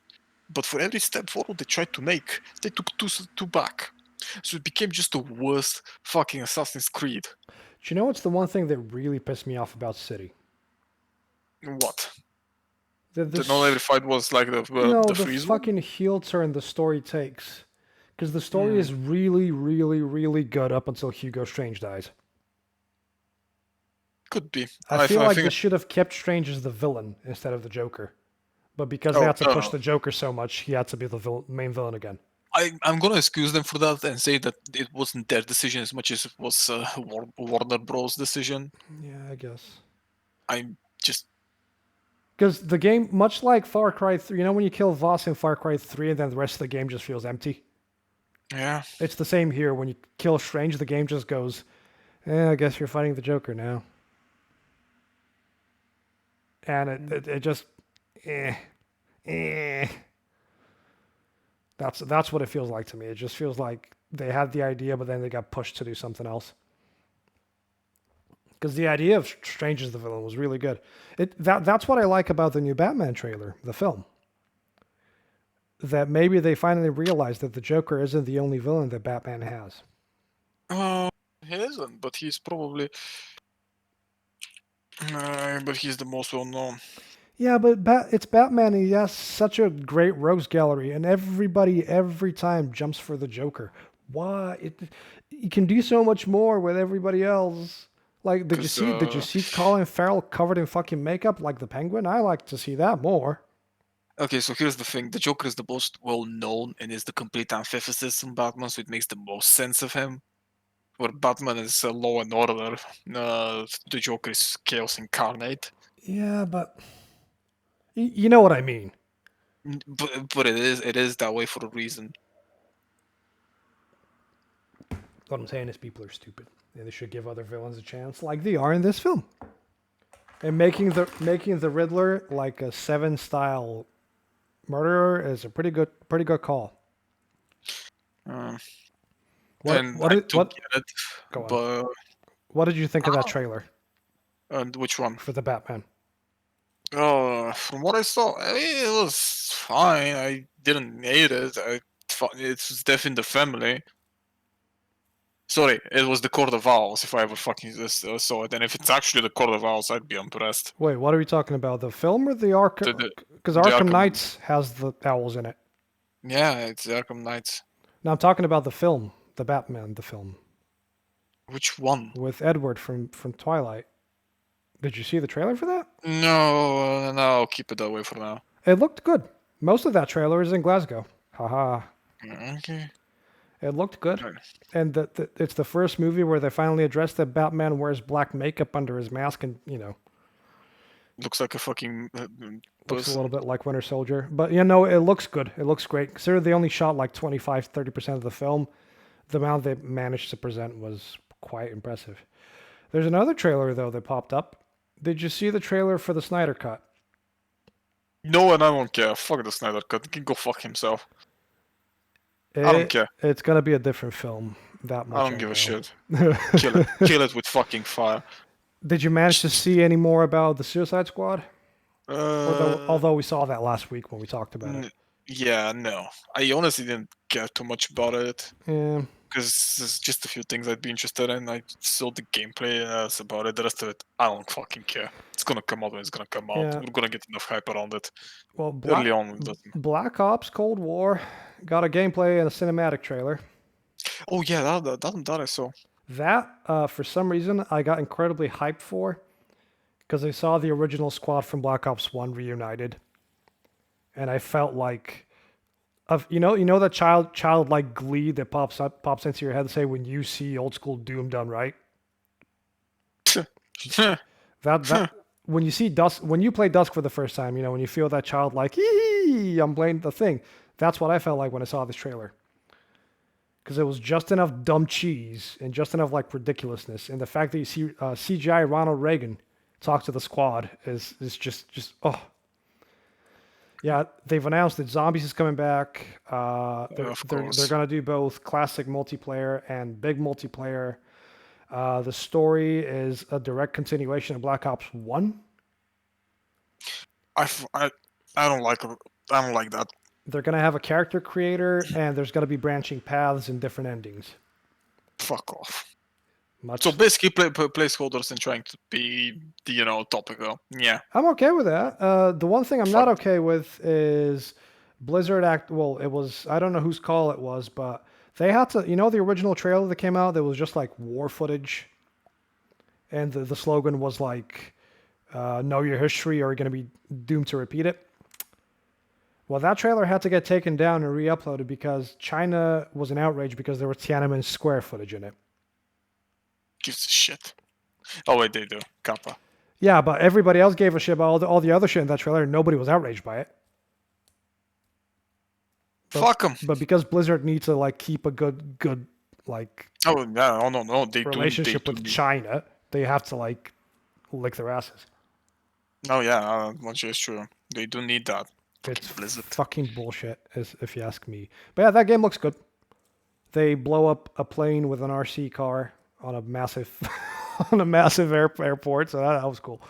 But for every step forward they tried to make, they took two back. So it became just the worst fucking Assassin's Creed. Do you know what's the one thing that really pissed me off about City? What? That Not every fight was like the the freeze one? fucking heel turn the story takes. Because the story is really, really, really good up until Hugo Strange dies. Could be. I feel like think they should have kept Strange as the villain instead of the Joker. But because they had to push the Joker so much, he had to be the main villain again. I'm gonna excuse them for that and say that it wasn't their decision as much as it was Warner Bros. Decision. Yeah, I guess. I'm just Because the game, much like Far Cry 3, you know when you kill Voss in Far Cry 3 and then the rest of the game just feels empty? yeah. It's the same here. When you kill Strange, the game just goes, I guess you're fighting the Joker now. And it just, That's what it feels like to me. It just feels like they had the idea, but then they got pushed to do something else. Because the idea of Strange as the villain was really good. That's what I like about the new Batman trailer, the film. That maybe they finally realized that the Joker isn't the only villain that Batman has. He isn't, but he's probably. But he's the most well known. Yeah, but it's Batman, and he has such a great rogues gallery, and everybody every time jumps for the Joker. Why? You can do so much more with everybody else. Like, did you see Colin Farrell covered in fucking makeup like the Penguin? I like to see that more. Okay, so here's the thing: the Joker is the most well known and is the complete antithesis in Batman, so it makes the most sense of him. Where Batman is law and order, the Joker is chaos incarnate. Yeah, but you know what I mean. But it is that way for a reason. What I'm saying is people are stupid, and they should give other villains a chance, like they are in this film. And making the Riddler like a Seven style murderer is a pretty good call. What Get it, go on. but What did you think of that trailer? And which one? For the Batman. From what I saw, I mean, it was fine. I didn't hate it. It's death in the family. Sorry, it was the Court of Owls. If I ever fucking saw it, and if it's actually the Court of Owls, I'd be impressed. Wait, what are we talking about? The film or the Arkham? Because Arkham Knights has the owls in it. Yeah, it's the Arkham Knights. No, I'm talking about the film, the Batman, the film. Which one? With Edward from Twilight. Did you see the trailer for that? No, I'll keep it that way for now. It looked good. Most of that trailer is in Glasgow. Haha. Okay. It looked good. And it's the first movie where they finally addressed that Batman wears black makeup under his mask and, looks like a fucking looks a little bit like Winter Soldier. But, it looks good. It looks great. Considering they only shot like 25-30% of the film, the amount they managed to present was quite impressive. There's another trailer, though, that popped up. Did you see the trailer for the Snyder Cut? No, and I don't care. Fuck the Snyder Cut. He can go fuck himself. I don't care. It's gonna be a different film. That much. I don't give a shit. Kill it. Kill it with fucking fire. Did you manage to see any more about the Suicide Squad? Although we saw that last week when we talked about it. Yeah, no. I honestly didn't care too much about it. Yeah. Because there's just a few things I'd be interested in. I saw the gameplay that's about it. The rest of it, I don't fucking care. It's gonna come out when it's gonna come out. Yeah. We're gonna get enough hype around it. Well, early on, Blac Ops Cold War got a gameplay and a cinematic trailer. Oh yeah, that I saw. That, for some reason, I got incredibly hyped for, because I saw the original squad from Black Ops 1 reunited, and I felt like, you know that childlike glee that pops into your head, say when you see old school Doom done right. that when you see when you play Dusk for the first time, when you feel that childlike, I'm playing the thing. That's what I felt like when I saw this trailer. Because it was just enough dumb cheese and just enough like ridiculousness, and the fact that you see CGI Ronald Reagan talk to the squad is just oh. Yeah, they've announced that Zombies is coming back. They're gonna do both classic multiplayer and big multiplayer. The story is a direct continuation of Black Ops 1. I don't like that. They're gonna have a character creator, and there's gonna be branching paths and different endings. Fuck off. So basically, placeholders and trying to be, topical. Yeah. I'm okay with that. The one thing I'm not okay with is Blizzard Well, it was, I don't know whose call it was, but they had to, the original trailer that came out that was just like war footage, and the slogan was like, "Know your history, or you're gonna be doomed to repeat it." Well, that trailer had to get taken down and re-uploaded because China was an outrage because there was Tiananmen Square footage in it. Gives a shit. Oh wait, they do. Kappa. Yeah, but everybody else gave a shit about all the other shit in that trailer, and nobody was outraged by it. Fuck them. But because Blizzard needs to like keep a good like no, relationship with China, they have to like lick their asses. Oh yeah, which is true. They do need that. It's Blizzard. Fucking bullshit, if you ask me. But yeah, that game looks good. They blow up a plane with an RC car on a massive on a massive airport. So that was cool.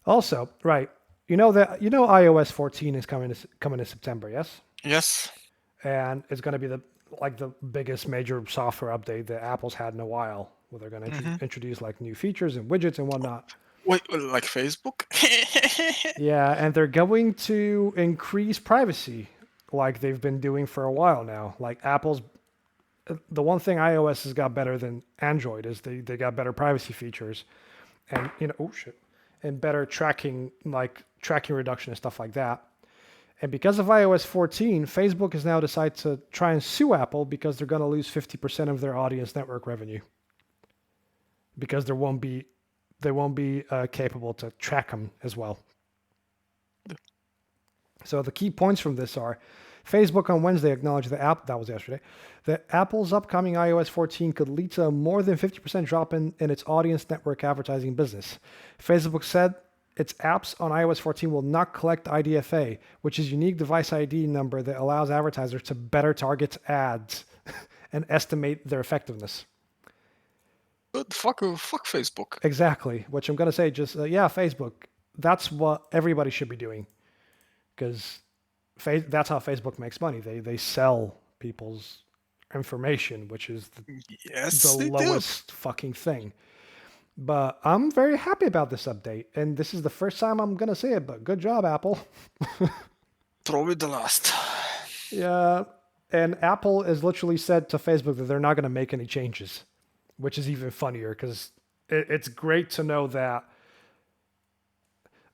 Also, right, iOS 14 is coming in September, yes, Yes. and it's going to be the biggest major software update that Apple's had in a while, where they're going to Hmm. introduce like new features and widgets and whatnot. Wait, like Facebook? Yeah, and they're going to increase privacy like they've been doing for a while now. Like Apple's the one thing iOS has got better than Android is they got better privacy features and oh shit, and better tracking like tracking reduction and stuff like that. And because of iOS 14, Facebook has now decided to try and sue Apple because they're going to lose 50% of their audience network revenue because they won't be capable to track them as well. So the key points from this are Facebook on Wednesday acknowledged that was yesterday, that Apple's upcoming iOS 14 could lead to a more than 50% drop in its audience network advertising business. Facebook said its apps on iOS 14 will not collect IDFA, which is unique device ID number that allows advertisers to better target ads and estimate their effectiveness. But fuck Facebook. Exactly, which I'm going to say Facebook, that's what everybody should be doing because that's how Facebook makes money. They sell people's information, which is the Yes, they do. lowest fucking thing. But I'm very happy about this update, and this is the first time I'm gonna say it. But good job, Apple. Throw it the last. Yeah, and Apple has literally said to Facebook that they're not gonna make any changes, which is even funnier because it's great to know that.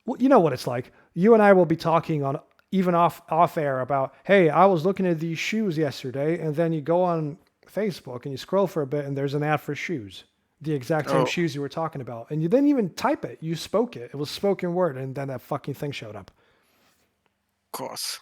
Well, you know what it's like. You and I will be talking on even off air about, hey, I was looking at these shoes yesterday, and then you go on Facebook and you scroll for a bit, and there's an ad for shoes, the exact same Oh, of shoes you were talking about, and you didn't even type it. You spoke it. It was spoken word, and then that fucking thing showed up. course.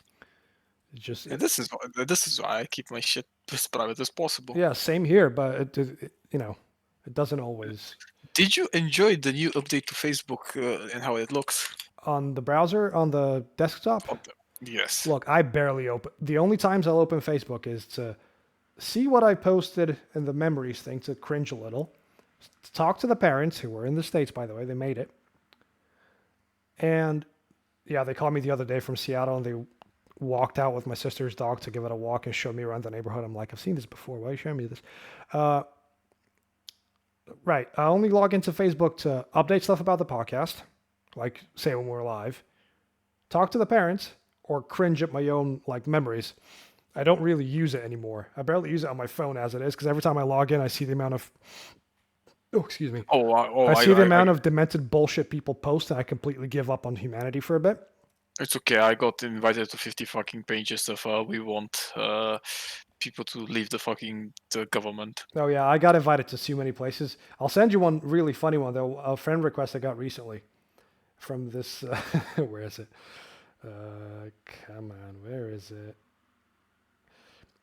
It just, And this is why I keep my shit as private as possible. yeah, same here, but it doesn't always. Did you enjoy the new update to Facebook and how it looks? On the browser, on the desktop, Oh, yes. look, I barely open. The only times I'll open Facebook is to see what I posted in the memories thing to cringe a little, to talk to the parents who were in the States, by the way, they made it. And yeah, they called me the other day from Seattle and they walked out with my sister's dog to give it a walk and show me around the neighborhood. I'm like, I've seen this before. Why are you showing me this? Uh, right. I only log into Facebook to update stuff about the podcast, like say when we're live, talk to the parents, or cringe at my own like memories. I don't really use it anymore. I barely use it on my phone as it is because every time I log in, I see the amount of excuse me. Oh, I see the amount of demented bullshit people post, and I completely give up on humanity for a bit. it's okay. I got invited to 50 fucking pages of we want people to leave the government. Oh yeah, I got invited to so many places. I'll send you one really funny one though. A friend request I got recently from this. Where is it? Come on, where is it?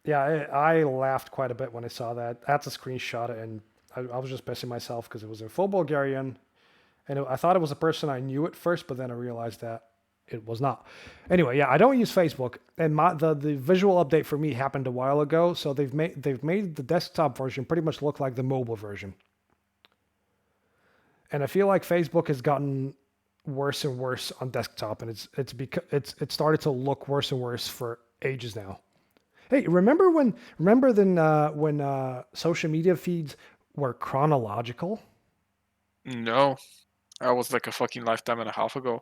Yeah, I laughed quite a bit when I saw that. That's a screenshot, and I was just pissing myself because it was in full Bulgarian, and I thought it was a person I knew at first, but then I realized that it was not. Anyway, yeah, I don't use Facebook, and the visual update for me happened a while ago, so they've made the desktop version pretty much look like the mobile version, and I feel like Facebook has gotten worse and worse on desktop, and it's started to look worse and worse for ages now. Hey, remember when social media feeds were chronological? No, that was like a fucking lifetime and a half ago.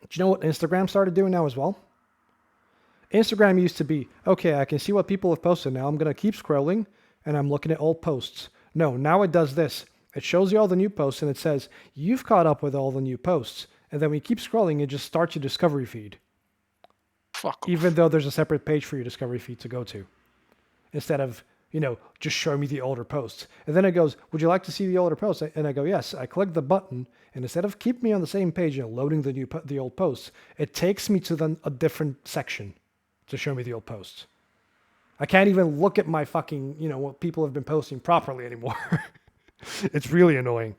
Do you know what Instagram started doing now as well? Instagram used to be, okay, I can see what people have posted now. I'm going to keep scrolling and I'm looking at old posts. No, now it does this. It shows you all the new posts and it says, you've caught up with all the new posts. And then when you keep scrolling, it just starts your discovery feed, Fuck even off. though there's a separate page for your discovery feed to go to, instead of, just show me the older posts. And then it goes, would you like to see the older posts? And I go, yes. I click the button, and instead of keep me on the same page and loading the old posts, it takes me to a different section to show me the old posts. I can't even look at my fucking, what people have been posting properly anymore. It's really annoying.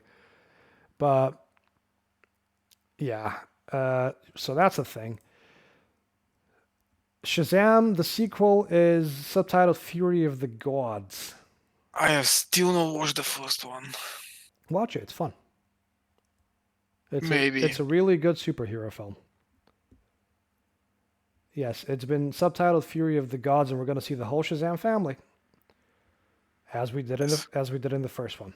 But yeah, so that's the thing. Shazam, the sequel, is subtitled Fury of the Gods. I have still not watched the first one. Watch it. It's fun. Maybe. It's a really good superhero film. Yes, it's been subtitled Fury of the Gods, and we're going to see the whole Shazam family, Yes. as we did in the first one.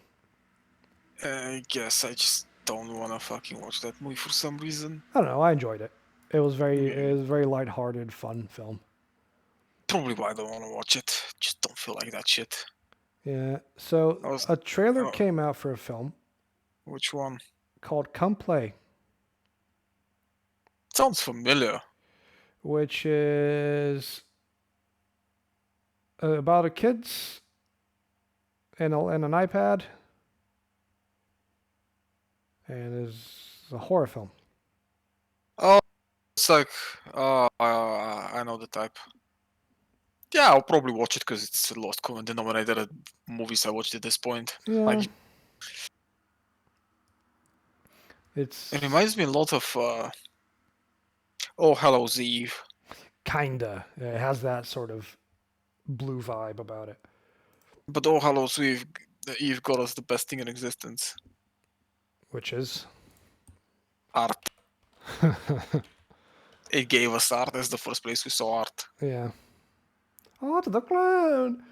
I guess I just don't wanna fucking watch that movie for some reason. I don't know. I enjoyed it. Maybe. It was very lighthearted, fun film. Probably why I don't wanna watch it. Just don't feel like that shit. Yeah. So I was. a trailer Oh, came out for a film which one? called Come Play, Sounds familiar. which is about a kids and an iPad, and is a horror film. Oh, it's like. I know the type. Yeah, I'll probably watch it because it's the lowest common denominator of movies I watched at this point. Yeah. Like, It's it reminds me a lot of. Oh, Hallows Eve. kinda. It has that sort of blue vibe about it. But Oh Hallows Eve got us the best thing in existence. Which is Art. It gave us art. That's the first place we saw art. yeah. Oh, to the clown.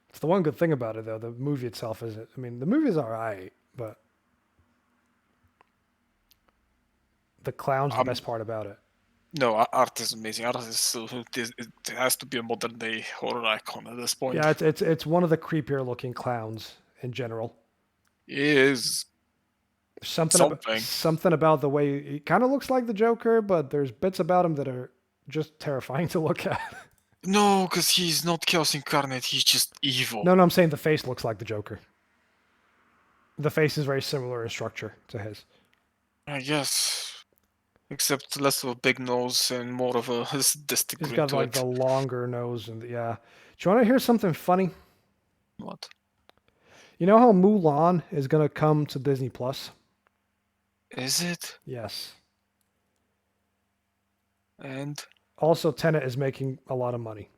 It's the one good thing about it, though. The movie itself isn't. I mean, the movie's alright, but the clown's the best part about it. No, art is amazing. Art is it has to be a modern day horror icon at this point. Yeah, it's one of the creepier looking clowns in general. It is something. Something about the way he kind of looks like the Joker, but there's bits about him that are just terrifying to look at. No, because he's not Chaos Incarnate. He's just evil. No, I'm saying the face looks like the Joker. The face is very similar in structure to his. I guess, except less of a big nose and more of a sadistic He's grin got to like it. the longer nose and yeah. Do you want to hear something funny? What? You know how Mulan is gonna come to Disney Plus? Is it? Yes. And Also, Tenet is making a lot of money.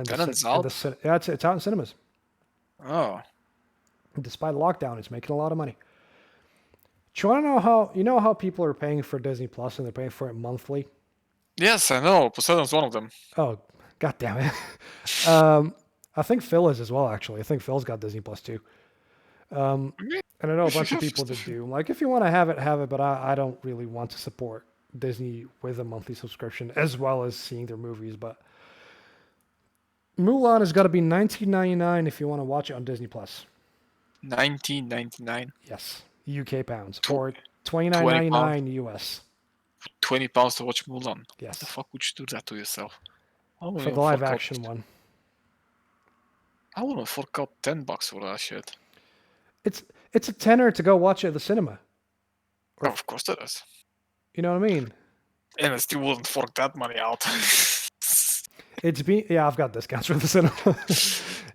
Tenant's out? Yeah, it's out in cinemas. Oh, Despite lockdown, it's making a lot of money. Do you want to know how people are paying for Disney Plus and they're paying for it monthly? yes, I know. Poseidon's one of them. Oh, god damn it! I think Phil is as well. Actually, I think Phil's got Disney Plus too. And I know a bunch of people that do. Like, if you want to have it, have it. But I don't really want to support Disney with a monthly subscription as well as seeing their movies. But Mulan has got to be $19.99 if you want to watch it on Disney Plus. 19.99. Yes, UK pounds Tw- or £20. $29.99 US. £20 to watch Mulan. What the Yes, fuck would you do that to yourself? I for wouldn't the even live fork out- action one. I wouldn't fork out $10 for that shit. It's a tenner to go watch it at the cinema. Oh, of course it is. You know what I mean? And I still wouldn't fork that money out. I've got discounts for the cinema.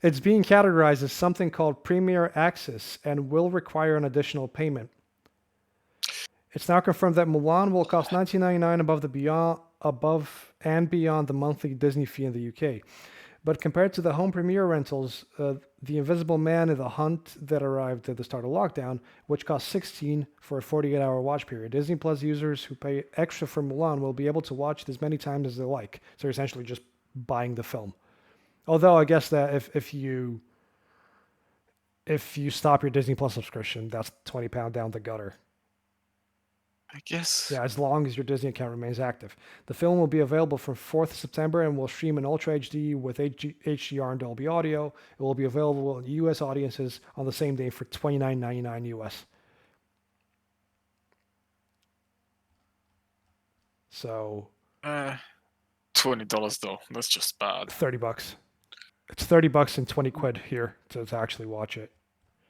It's being categorized as something called Premier Access and will require an additional payment. It's now confirmed that Mulan will cost $19.99 above and beyond the monthly Disney fee in the UK. But compared to the home premiere rentals, The Invisible Man and The Hunt that arrived at the start of lockdown, which cost $16 for a 48-hour watch period, Disney Plus users who pay extra for Mulan will be able to watch it as many times as they like. So you're essentially just buying the film. Although I guess that if you stop your Disney Plus subscription, that's £20 down the gutter. I guess. Yeah, as long as your Disney account remains active. The film will be available from 4th September and will stream in Ultra HD with HDR and Dolby Audio. It will be available in US audiences on the same day for $29.99 US. So $20 though. That's just bad. $30. It's $30 and 20 quid here to actually watch it.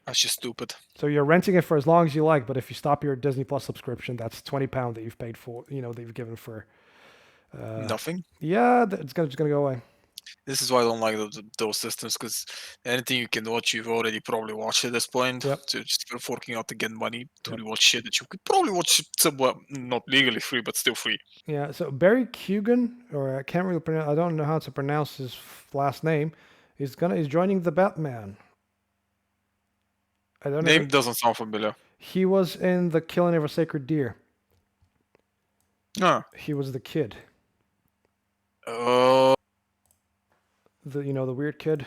That's just stupid. So you're renting it for as long as you like, but if you stop your Disney Plus subscription, that's £20 that you've paid for, that you've given for. Nothing. Yeah, it's just gonna go away. This is why I don't like those systems, because anything you can watch, you've already probably watched at this point. Yep. So just you're forking out again money to rewatch shit that you could probably watch somewhere not legally free, but still free. Yeah. So Barry Keoghan, or I can't really pronounce. I don't know how to pronounce his last name. He's joining the Batman. I don't Name even. doesn't sound familiar. He was in The Killing of a Sacred Deer. Ah. He was the kid. Oh. The weird kid.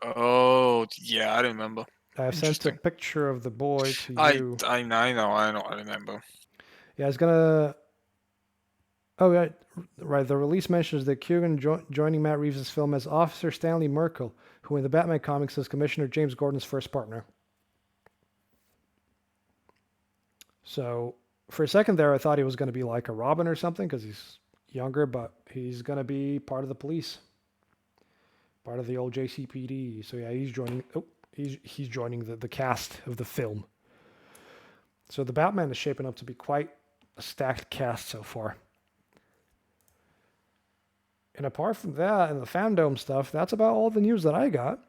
Oh. Yeah, I remember. I have sent a Interesting. picture of the boy to I you. I know. I remember. Yeah, it's gonna. Oh, yeah, right. The release mentions that Keoghan joining Matt Reeves' film as Officer Stanley Merkel, who in the Batman comics is Commissioner James Gordon's first partner. So, for a second there, I thought he was going to be like a Robin or something because he's younger, but he's going to be part of the police, part of the old JCPD. So yeah, he's joining. Oh, he's joining the cast of the film. So the Batman is shaping up to be quite a stacked cast so far. And apart from that and the fandom stuff, that's about all the news that I got.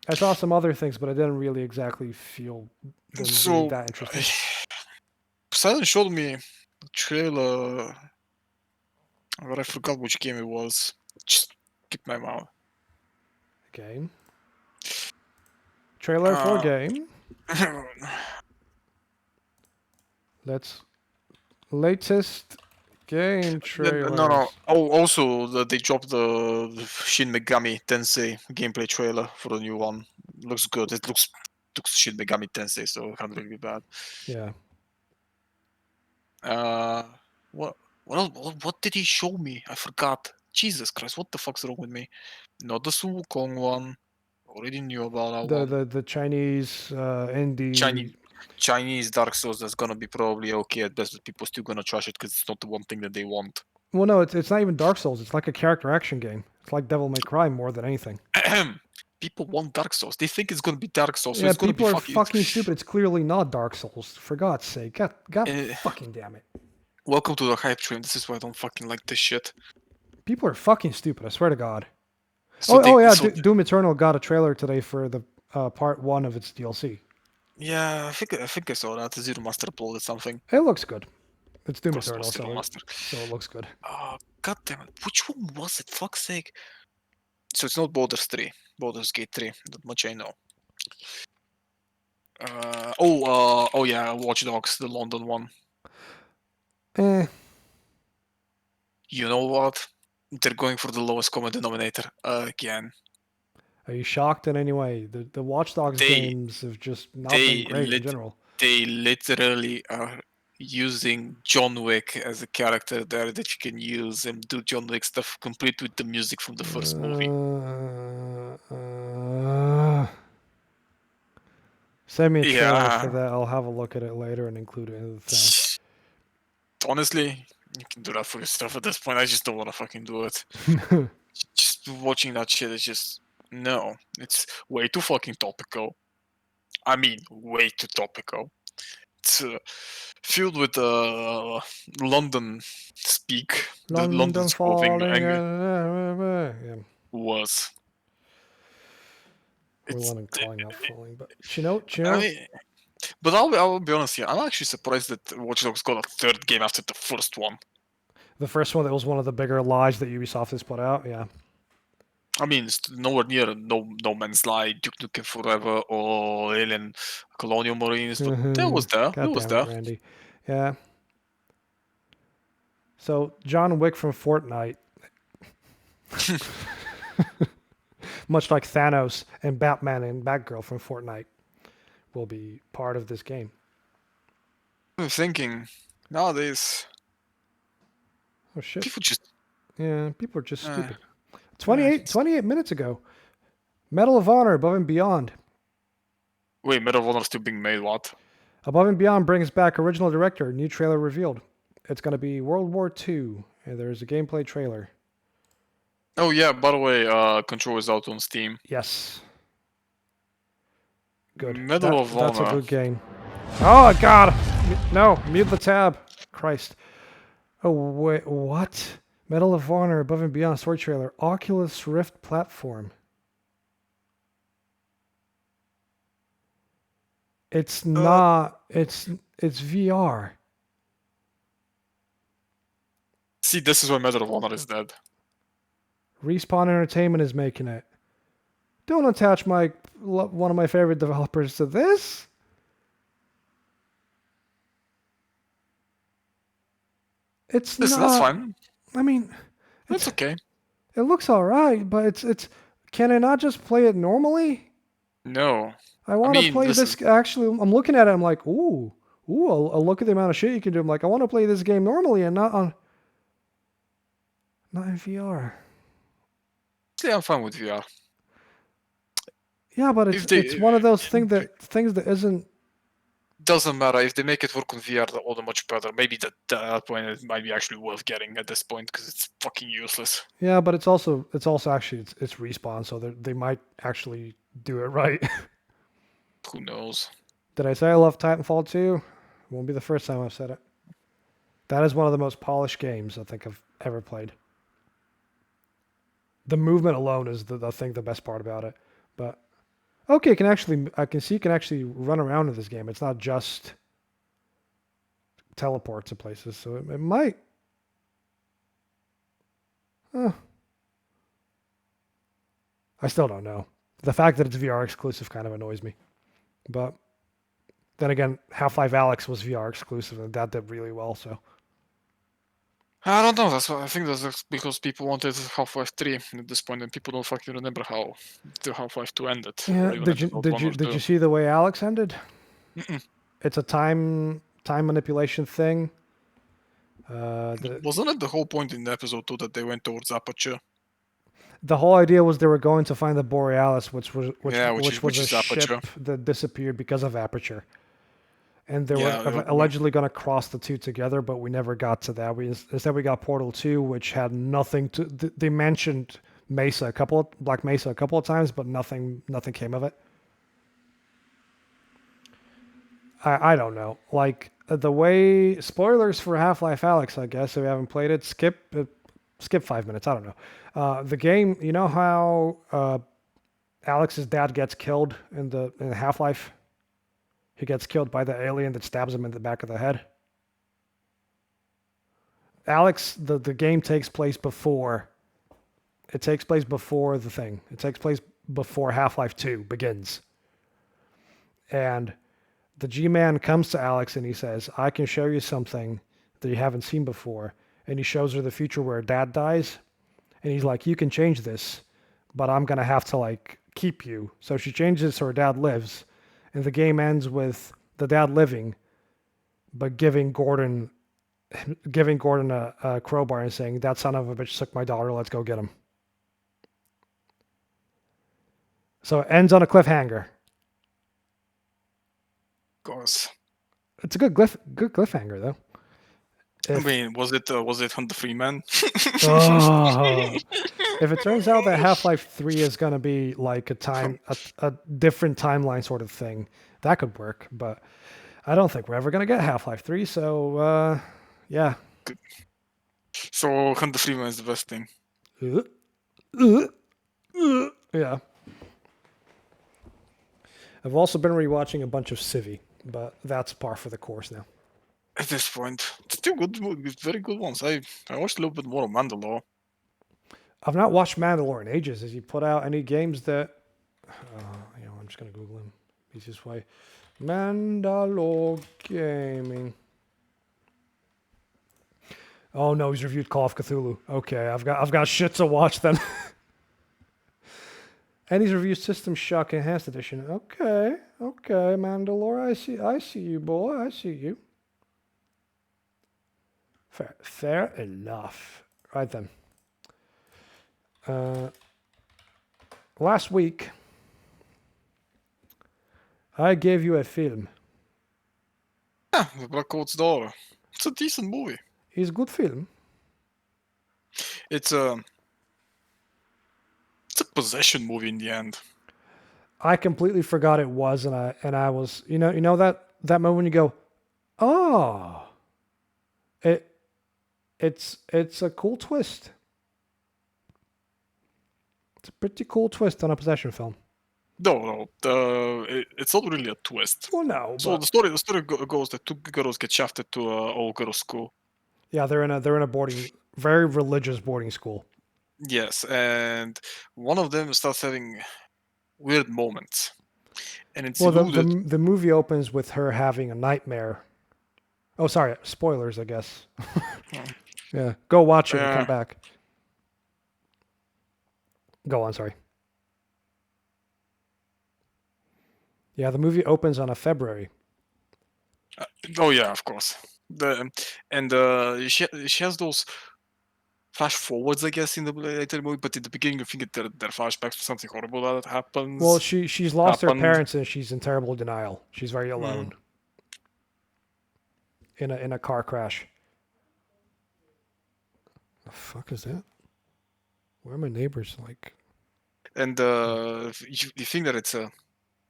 I saw some other things, but I didn't really exactly feel them being So, that interesting. Silent showed me a trailer, but I forgot which game it was. Just keep my mouth. Game. Trailer for game. Let's latest game No. trailers. Oh, also, they dropped the Shin Megami Tensei gameplay trailer for the new one. Looks good. It looks Shin Megami Tensei, so it can't really be bad. Yeah. What what did he show me? I forgot. Jesus Christ, what the fuck's wrong with me? Not the Sun Wukong one. Already knew about that The one. the the Chinese indie. Chinese Dark Souls, that's gonna be probably okay at best, but people still gonna trash it because it's not the one thing that they want. Well, no, it's not even Dark Souls. It's like a character action game. It's like Devil May Cry more than anything. People want Dark Souls. They think it's gonna be Dark Souls, so Yeah, it's gonna be people are fucking. fucking stupid. It's clearly not Dark Souls. For God's sake, God Uh, fucking damn it. welcome to the hype train. This is why I don't fucking like this shit. People are fucking stupid. I swear to God. So they, Oh yeah, so Doom Eternal got a trailer today for the part 1 of its DLC. yeah, I think I saw that. Zero Master uploaded something. It looks good. It's Doom Of course, it was Eternal, Zero Master. so it looks good. Oh, god damn it. Which one was it? Fuck's sake. So it's not Baldur's 3. Baldur's Gate 3. That much I know. Oh yeah, Watch Dogs, the London one. Eh, You know what? They're going for the lowest common denominator again. are you shocked in any way? The Watch Dogs They games have just not been they great in general. they literally are using John Wick as a character there that you can use and do John Wick stuff complete with the music from the first movie. Send me a trailer for Yeah. that. I'll have a look at it later and include it in the thing. Honestly, you can do that for yourself at this point. I just don't want to fucking do it. Just watching that shit is just no. It's way too fucking topical. I mean, way too topical. It's filled with London speak. The London London scoping falling. Yeah. was. Well, It's. London calling, not falling. But I mean, but I'll be honest here. I'm actually surprised that Watch Dogs got a third game after the first one. the first one that was one of the bigger lies that Ubisoft has put out. Yeah. I mean, it's nowhere near No Man's Sky, Duke Nukem Forever, or Alien Colonial Marines, but that was there. God That was damn it, there. Randy. Yeah. So John Wick from Fortnite, much like Thanos and Batman and Batgirl from Fortnite, will be part of this game. I'm thinking nowadays Oh shit. people just People are just uh, stupid. 28 minutes ago. Medal of Honor Above and Beyond. wait. Medal of Honor still being made. What? Above and Beyond brings back original director. New trailer revealed. It's going to be World War II, and there's a gameplay trailer. Oh yeah. By the way, Control is out on Steam. Yes. Good. Medal of That's a Honor. good game. Oh, God. No, mute the tab. Christ. Oh, wait, what? Medal of Honor Above and Beyond story trailer. Oculus Rift platform. It's not. It's VR. See, this is why Medal of Honor is dead. Respawn Entertainment is making it. Don't attach my one of my favorite developers to this. It's Listen, that's not. fine. I mean, That's okay. it looks all right, but it's. Can I not just play it normally? No. I want to play Listen, this. Actually, I'm looking at it. I'm like, ooh, I'll look at the amount of shit you can do. I'm like, I want to play this game normally and not in VR. yeah, I'm fine with VR. Yeah, but If they it's one of those things that isn't. doesn't matter if they make it work on VR, all the much better. Maybe that point it might be actually worth getting at this point because it's fucking useless. Yeah, but it's also actually it's Respawn, so they might actually do it right. Who knows? Did I say I love Titanfall 2? It won't be the first time I've said it. That is one of the most polished games I think I've ever played. The movement alone is the best part about it. But okay, I can see you can actually run around in this game. It's not just teleport to places, so it might. Huh. I still don't know. The fact that it's VR exclusive kind of annoys me. But then again, Half-Life Alyx was VR exclusive, and that did really well. So I don't know. I think that's because people wanted Half-Life 3 at this point, and people don't fucking remember how the Half-Life 2 ended, yeah, or even episode 1 or 2. did you see the way Alex ended? Mm-mm. It's a time manipulation thing. Wasn't it the whole point in episode 2 that they went towards Aperture? The whole idea was they were going to find the Borealis, which was which a is Aperture. ship that disappeared because of Aperture, and they Yeah, were allegedly going to cross the two together, but we never got to that. Instead we got Portal 2, which had nothing to. They mentioned Black Mesa a couple of times, but nothing came of it. I don't know. Like the way spoilers for Half-Life Alyx, I guess if you haven't played it, skip 5 minutes. I don't know. The game, you know how Alex's dad gets killed in Half-Life? He gets killed by the alien that stabs him in the back of the head. Alex, the game takes place before. It takes place before the thing. It takes place before Half-Life 2 begins. And the G-Man comes to Alex and he says, I can show you something that you haven't seen before. And he shows her the future where dad dies. And he's like, you can change this, but I'm going to have to like keep you. So she changes so her dad lives. And the game ends with the dad living, but giving Gordon a crowbar and saying, that son of a bitch took my daughter, let's go get him. So it ends on a cliffhanger. Of course. It's a good cliffhanger though. Was it Hunt the Free Man? Oh. If it turns out that Half-Life 3 is going to be like a different timeline sort of thing, that could work. But I don't think we're ever going to get Half-Life 3. So, yeah. Good. So Hunt the Free Man is the best thing. Yeah. I've also been rewatching a bunch of Civi, but that's par for the course now. At this point, it's still good, very good ones. I watched a little bit more of Mandalore. I've not watched Mandalore in ages. Has he put out any games that? I'm just gonna Google him. Easiest way. Mandalore Gaming. Oh no, he's reviewed Call of Cthulhu. Okay, I've got shit to watch then. And he's reviewed System Shock Enhanced Edition. Okay, Mandalore. I see you, boy. I see you. Fair enough. Right then. Last week, I gave you a film. Yeah, The Black Ops Door. It's a decent movie. It's a good film. It's a possession movie in the end. I completely forgot it was, and I was, you know that moment when you go, oh, it's a cool twist. It's a pretty cool twist on a possession film. No, it's not really a twist. Well, no. So the story goes that two girls get shafted to a all-girls school. Yeah, they're in a very religious boarding school. Yes, and one of them starts having weird moments, and it's Well, eluded. the movie opens with her having a nightmare. Oh, sorry, spoilers, I guess. Hmm. Yeah, go watch it and come Uh, back. Go on, sorry. Yeah, the movie opens on a February. oh yeah, of course. The and she has those flash forwards, I guess, in the later movie, but in the beginning, you think they're flashbacks to something horrible that Well, happens. she's lost her Happened. parents and she's in terrible denial. She's very Mm. alone in a car crash. The fuck is that? Where are my neighbors? Like, And you think that it's a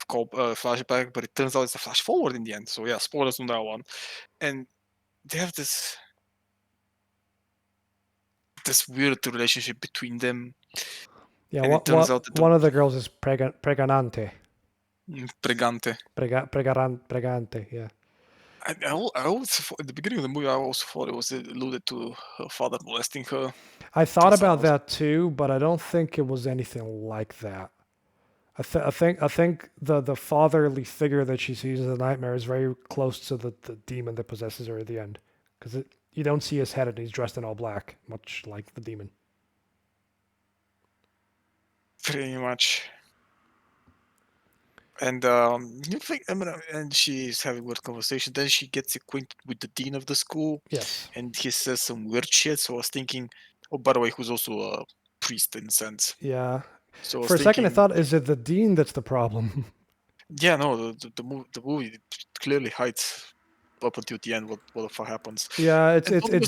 flashback, but it turns out it's a flash forward in the end. So yeah, spoilers on that one. And they have this weird relationship between them, yeah, and it turns out that the one of the girls is pregante. pregante. Pregante, yeah. I always in the beginning of the movie, I also thought it was alluded to her father molesting her. I thought Turns out about it was that too, but I don't think it was anything like that. I think the fatherly figure that she sees in the nightmare is very close to the demon that possesses her at the end, because you don't see his head and he's dressed in all black, much like the demon. pretty much. And you think, I mean, and she's having a weird conversation. Then she gets acquainted with the dean of the school, Yes. and he says some weird shit. So I was thinking, oh, by the way, who's also a priest in a sense. Yeah. So I was For a second, I thinking, thought, is it the dean that's the problem? yeah, no, the movie clearly hides up until the end what the fuck happens. Yeah, And don't misbelieve.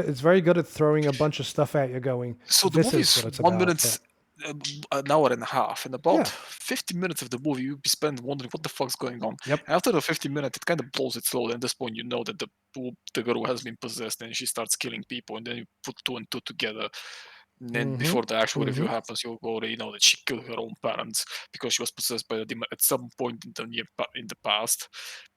it's very good at throwing a bunch of stuff at you, going, So the this movie is is what it's one about. minute, Yeah. uh, an hour and a half, and about Yeah. 50 minutes of the movie you'll be spent wondering what the fuck's going on. Yep. After the 50 minutes, it kind of blows its load. At this point, you know that the girl has been possessed, and she starts killing people, and then you put two and two together. And then Mm-hmm. before the actual review Mm-hmm. happens, you already know that she killed her own parents because she was possessed by the demon at some point in the past,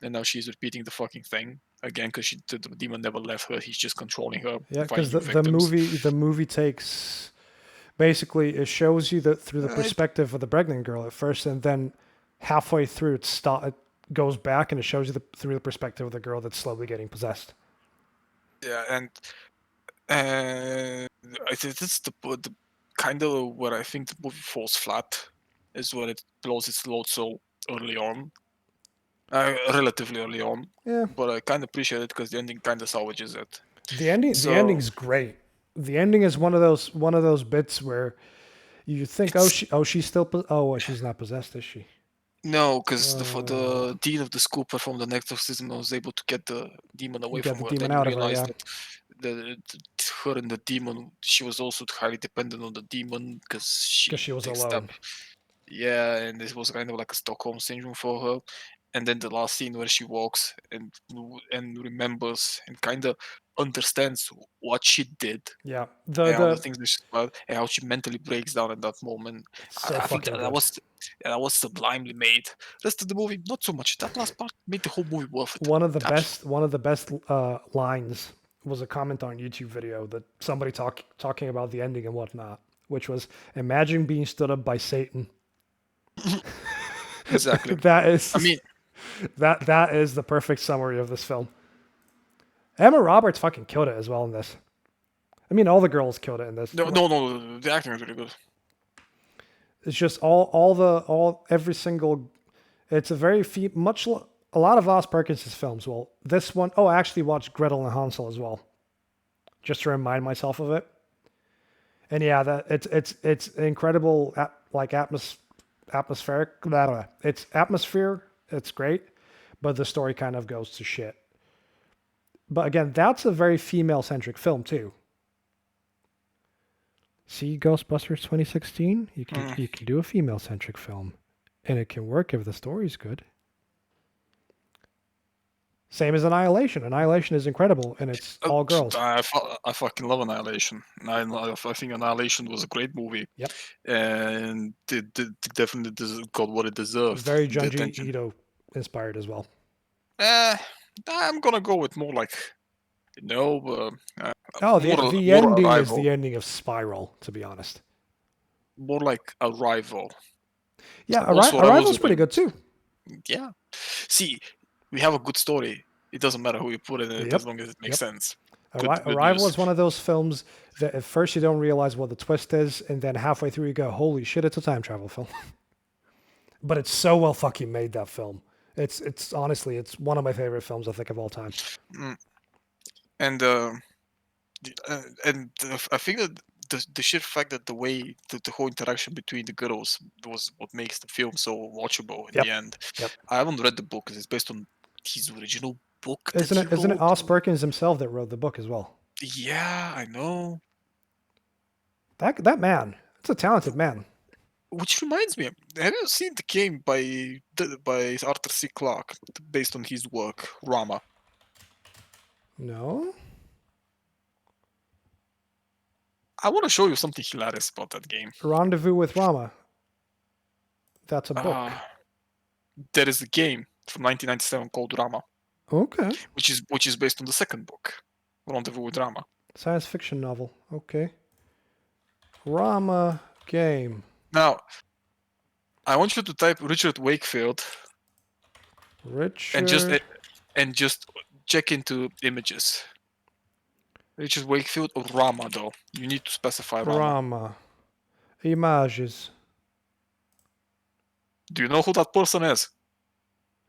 and now she's repeating the fucking thing again because the demon never left her. He's just controlling her Yeah, via because new victims. the movie takes basically it shows you that through the Uh, perspective of the pregnant girl at first, and then halfway through it goes back and it shows you through the perspective of the girl that's slowly getting possessed. yeah, and I think that's the kind of where I think the movie falls flat is when it blows its load so early on, relatively early on. Yeah, But I kind of appreciate it because the ending kind of salvages it. the So ending's great. The ending is one of those bits where you think, it's she's still she's not possessed, is she? no, because Uh, the dean of the school performed an exorcism and was able to get the demon away get from the her. demon Then you out of her. realize Yeah, that her and the demon, she was also highly dependent on the demon because because she she was takes that. alone. Yeah, and this was kind of like a Stockholm syndrome for her. And then the last scene where she walks and remembers and kind of understands what she did Yeah, and all the things that she's about and how she mentally breaks down at that moment. it's so I think fucking that, good. that was sublimely made. Rest of the movie, not so much. That last part made the whole movie worth it. Actually, One of the best lines was a comment on a YouTube video that somebody talking about the ending and whatnot, which was, "Imagine being stood up by Satan." exactly. that I is mean, that is the perfect summary of this film. Emma Roberts fucking killed it as well in this. I mean, all the girls killed it in this. no, the acting is really good. It's just all every single. It's a very a lot of Ross Perkins' films. Well, this one, oh, I actually watched Gretel and Hansel as well, just to remind myself of it. And yeah, that it's incredible, like atmospheric. Blah, blah. It's atmosphere. It's great, but the story kind of goes to shit. But again, that's a very female centric film too. See Ghostbusters 2016? Mm. You can do a female centric film, and it can work if the story's good. Same as Annihilation. Annihilation is incredible, and it's all girls. I fucking love Annihilation. I think Annihilation was a great movie, Yep. and it definitely got what it deserved. Very The Junji attention. Ito inspired as well. Eh, I'm gonna go with more like Oh, the more ending is Arrival, the ending of Spiral, to be honest. more like Arrival. Yeah, Also, Arrival's pretty good too. Yeah. See, we have a good story. It doesn't matter who you put in it Yep. as long as it makes Yep. sense. Good Arrival news. is one of those films that at first you don't realize what the twist is, and then halfway through you go, "Holy shit, it's a time travel film." But it's so well fucking made, that film. It's honestly, it's one of my favorite films I think of all time. Mm. And I think that the sheer fact that the way the whole interaction between the girls was what makes the film so watchable in Yep. the end. Yep. I haven't read the book because it's based on his original book that Isn't he it? Isn't it wrote. Os Perkins himself that wrote the book as well? Yeah, I know. That man, it's a talented man. Which reminds me, have you seen the game by Arthur C. Clarke based on his work, Rama? No, I want to show you something hilarious about that game. Rendezvous with Rama. That's a book. Uh, there is a game from 1997 called Rama, Okay, which is based on the second book, Rendezvous with Rama. science fiction novel. Okay, Rama game. Now, I want you to type Richard Wakefield and Richard just check into images. Richard Wakefield or Rama, though. You need to specify Rama. Rama. Images. Do you know who that person is?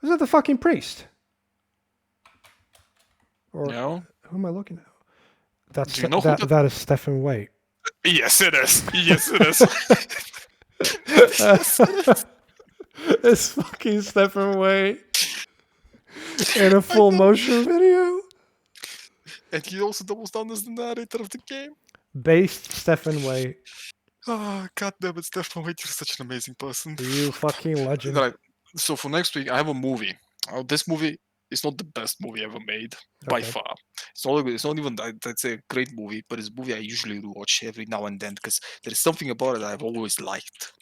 Is that the fucking priest? Or No. who am I looking at? That's Do you know who that is Stephen Waite. Yes, it is. Yes, it is. It's fucking Stephen Waite in a full motion video. And he also doubles down as the narrator of the game. Based Stephen Waite. Oh, god damn it, Stefan Wait, you're such an amazing person. You fucking legend. Right. So for next week, I have a movie. This movie is not the best movie ever made by Okay. far. It's not even I'd say a great movie, but it's a movie I usually watch every now and then because there is something about it that I've always liked,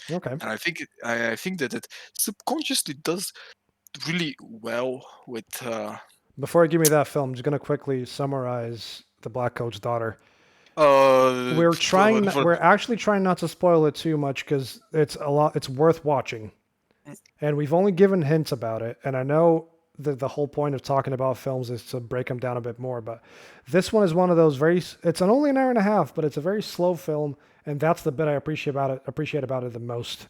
Okay. and I think that it subconsciously does really well with. Before you give me that film, I'm just gonna quickly summarize The Black Coat's Daughter. We're We're actually trying not to spoil it too much because it's worth watching, and we've only given hints about it. And I know that the whole point of talking about films is to break them down a bit more. But this one is one of those it's only an hour and a half, but it's a very slow film, and that's the bit I appreciate about it the most.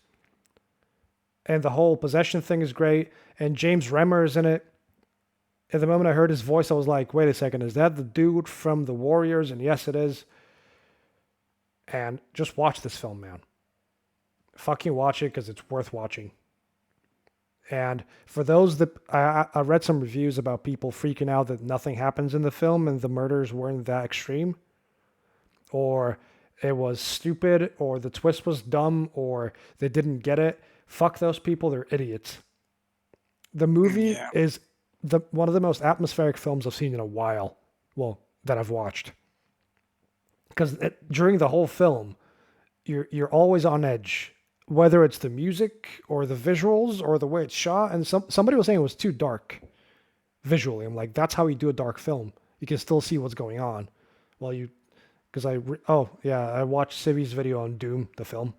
And the whole possession thing is great, and James Remmer is in it. At the moment I heard his voice, I was like, wait a second, is that the dude from The Warriors? And yes, it is. And just watch this film, man. Fucking watch it because it's worth watching. And for those that I read some reviews about people freaking out that nothing happens in the film and the murders weren't that extreme, or it was stupid, or the twist was dumb, or they didn't get it. Fuck those people, they're idiots. The movie is one of the most atmospheric films I've seen in a while. Well, that I've watched. Because during the whole film, you're always on edge, whether it's the music or the visuals or the way it's shot. And somebody was saying it was too dark visually. I'm like, that's how you do a dark film. You can still see what's going on. Because I watched Civi's video on Doom, the film.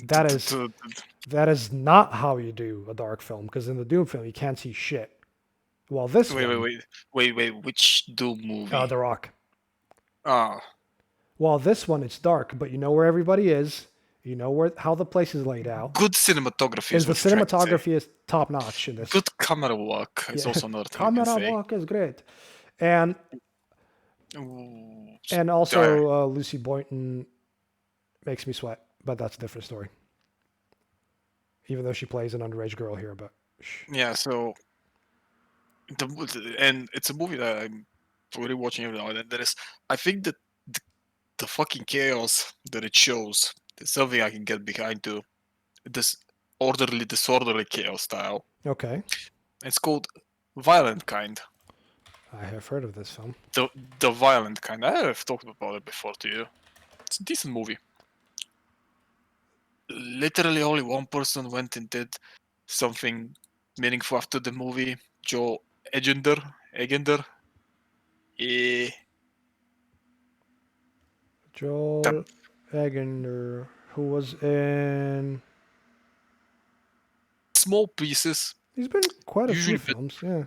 That is not how you do a dark film, because in the Doom film you can't see shit. Well, this wait, which Doom movie? The Rock. Ah. Well, this one it's dark, but you know where everybody is. You know how the place is laid out. Good cinematography. The cinematography is top notch in this. Good camera work is also another thing. Camera work is great, and also Lucy Boynton makes me sweat, but that's a different story. Even though she plays an underage girl here, but yeah. So, and it's a movie that I'm really watching every now and then. I think that the fucking chaos that it shows is something I can get behind too. This disorderly chaos style. Okay. It's called Violent Kind. I have heard of this film. The Violent Kind. I have talked about it before to you. It's a decent movie. Literally only one person went and did something meaningful after the movie. Joe Egender. Joel Egender. who was in. Small pieces, He's been in quite a few usually bit, films. Yeah.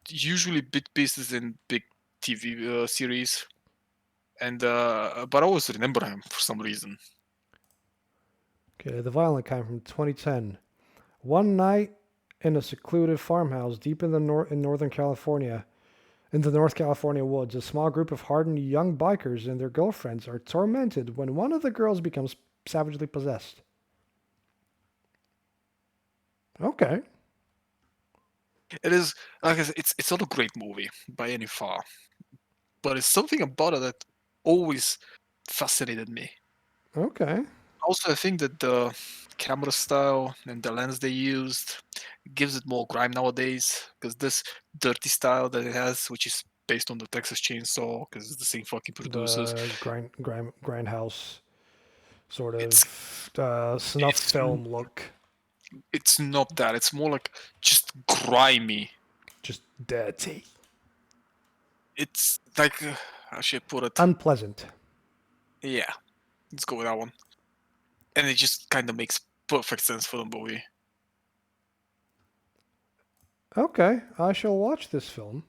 usually bit pieces in big TV series, and but I always remember him for some reason. Okay, The Violent Kind from 2010. One night in a secluded farmhouse deep in Northern California, in the North California woods, a small group of hardened young bikers and their girlfriends are tormented when one of the girls becomes savagely possessed. Okay. It is, like I said, it's not a great movie by any far, but it's something about it that always fascinated me. Okay. Also, I think that the camera style and the lens they used gives it more grime nowadays. Because this dirty style that it has, which is based on the Texas Chainsaw, because it's the same fucking producers, The grindhouse sort it's of snuff it's film look. it's not that. It's more like just grimy. Just dirty. It's like how should I put it? Unpleasant. Yeah, let's go with that one. And it just kind of makes perfect sense for the movie. Okay, I shall watch this film.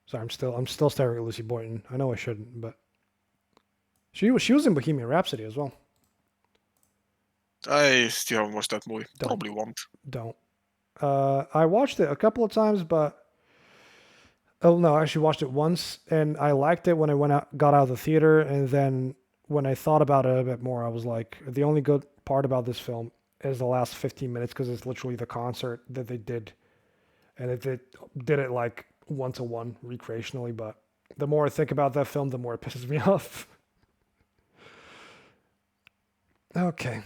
Sorry, I'm still staring at Lucy Boynton. I know I shouldn't, but she was in Bohemian Rhapsody as well. I still haven't watched that movie. Don't Probably won't. don't. I watched it a couple of times, but oh no, I actually watched it once, and I liked it when I got out of the theater, and then when I thought about it a bit more, I was like, the only good part about this film is the last 15 minutes because it's literally the concert that they did, and did it like 1-to-1 recreationally. But the more I think about that film, the more it pisses me off. Okay.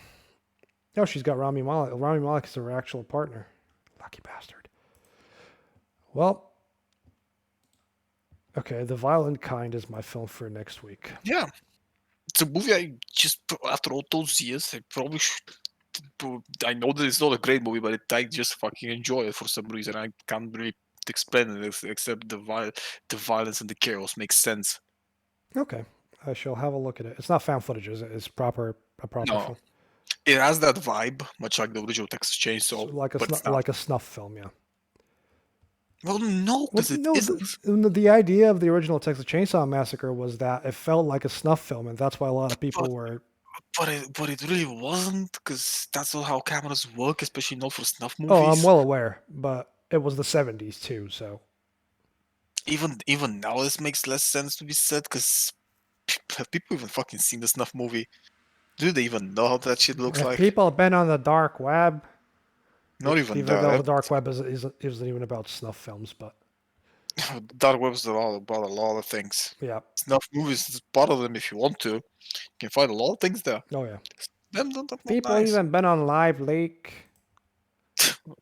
Oh, she's got Rami Malek. Rami Malek is her actual partner. Lucky bastard. Well, okay, The Violent Kind is my film for next week. Yeah, it's a movie I just after all those years, I probably should. I know that it's not a great movie, but I just fucking enjoy it for some reason. I can't really explain it except the violence and the chaos makes sense. Okay, I shall have a look at it. It's not found footage, is it? It's a proper No, film. it has that vibe, much like the original Texas So Chainsaw, like but it's not. like a snuff film, yeah. Well, no, Well, because it no, isn't. the idea of the original Texas Chainsaw Massacre was that it felt like a snuff film, and that's why a lot of people But were. but it really wasn't, because that's not how cameras work, especially not for snuff Oh, I'm movies. well aware, but it was the '70s too, so Even now, this makes less sense to be said, because have people even fucking seen the snuff movie? Do they even know how that shit looks if like? people have been on the dark web, Not even even though the that. dark web isn't even about snuff films, but Dark web's all about a lot of things. yeah, Snuff movies is part of them if you want to. You can find a lot of things there. oh yeah, Them not that not people nice. even been on Live Leak.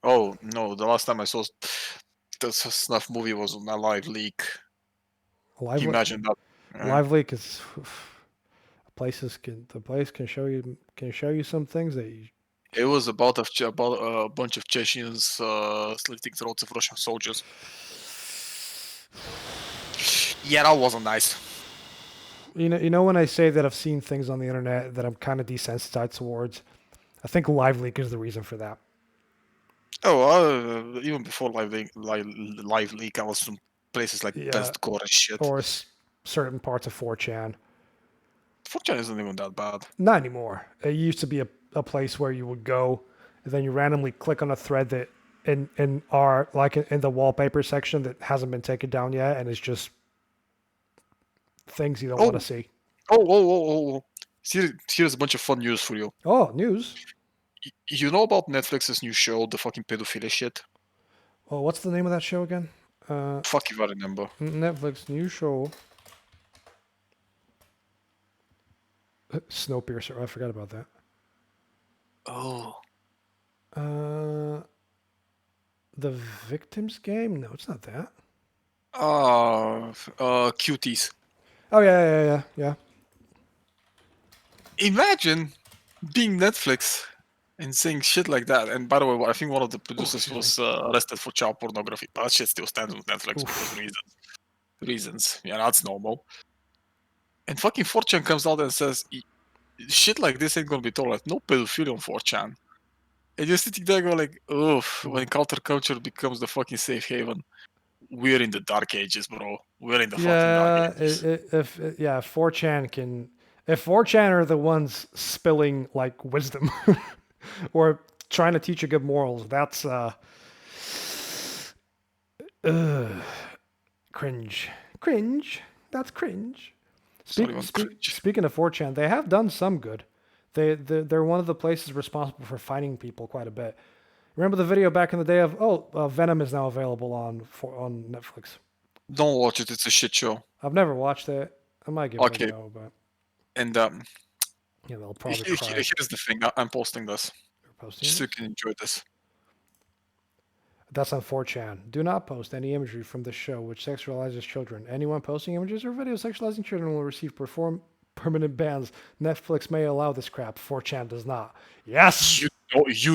Oh no, the last time I saw the snuff movie was on a live leak. Can Live you Leak, imagine that? Live Leak is the place can show you some things that you. It was about about a bunch of Chechens slitting throats of Russian soldiers. Yeah, that wasn't nice. You know when I say that I've seen things on the internet that I'm kind of desensitized towards, I think Live Leak is the reason for that. Oh, even before live leak, I was from places like Yeah, Best Gore and shit. or certain parts of 4chan. Fortune isn't even that bad. Not anymore. It used to be a place where you would go, and then you randomly click on a thread that in our like in the wallpaper section that hasn't been taken down yet, and it's just things you don't want to Oh, see. oh. Here's a bunch of fun news for you. Oh, news. You know about Netflix's new show, the fucking pedophilia shit? Oh, what's the name of that show again? Fuck if I remember. Netflix new show. Snowpiercer. I forgot about that. Oh. Uh, the Victims Game. No, it's not that. Cuties. Oh yeah. Imagine being Netflix and saying shit like that. And by the way, I think one of the Oh, producers excuse me. was arrested for child pornography. But that shit still stands with Netflix because Oof. reasons. Yeah, that's normal. And fucking 4chan comes out and says, shit like this ain't gonna be tolerated. No pedophilia on 4chan. And you're sitting there going like, oof, when counterculture becomes the fucking safe haven. We're in the dark ages, bro. We're in the fucking dark Yeah, ages. if 4chan can, if 4chan are the ones spilling like wisdom or trying to teach you good morals, that's cringe, cringe. That's cringe. It's not even cringe. Speaking of 4chan, they have done some good. They're one of the places responsible for fighting people quite a bit. Remember the video back in the day of Venom is now available on Netflix. Don't watch it. It's a shit show. I've never watched it. I might give it Okay. a go, but And yeah, they'll probably cry. here's the thing. I'm posting this You're posting just so you this? can enjoy this. That's on 4chan. Do not post any imagery from this show which sexualizes children. Anyone posting images or videos sexualizing children will receive permanent bans. Netflix may allow this crap. 4chan does not. Yes. You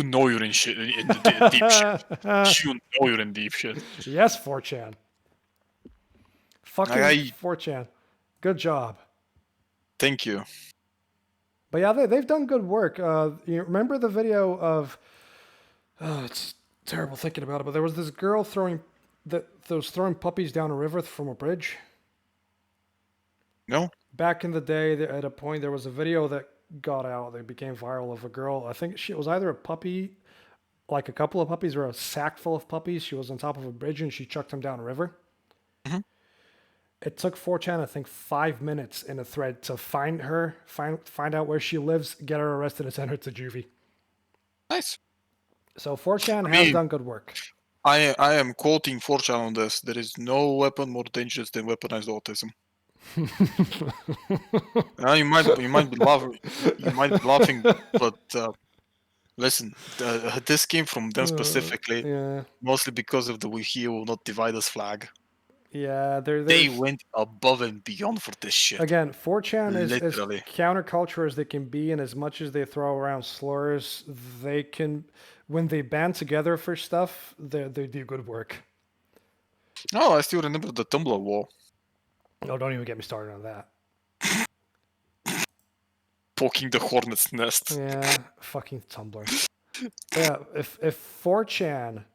know you're in shit in the deep shit. You know you're in deep shit. Yes, 4chan. Fucking I 4chan. Good job. thank you. But yeah, they've done good work. You remember the video of? Oh, it's terrible thinking about it. But there was this girl throwing puppies down a river from a bridge. No? Back in the day, at a point, there was a video that got out. That became viral of a girl. I think it was either a puppy, like a couple of puppies, or a sack full of puppies. She was on top of a bridge and she chucked them down a river. Mhm. It took 4chan, I think, 5 minutes in a thread to find her, find out where she lives, get her arrested, and send her to juvie. Nice. So 4chan I has mean, done good work. I am quoting 4chan on this. There is no weapon more dangerous than weaponized autism. You might be laughing, but listen, this came from them specifically, Yeah, mostly because of the "We Here Will Not Divide Us" flag. yeah. They They went above and beyond for this shit. again, 4chan is as Literally. counterculture as they can be, and as much as they throw around slurs, they can. When they band together for stuff, they do good work. Oh, I still remember the Tumblr war. No, don't even get me started on that. Poking the hornet's nest. Yeah, fucking Tumblr. Yeah, if 4chan,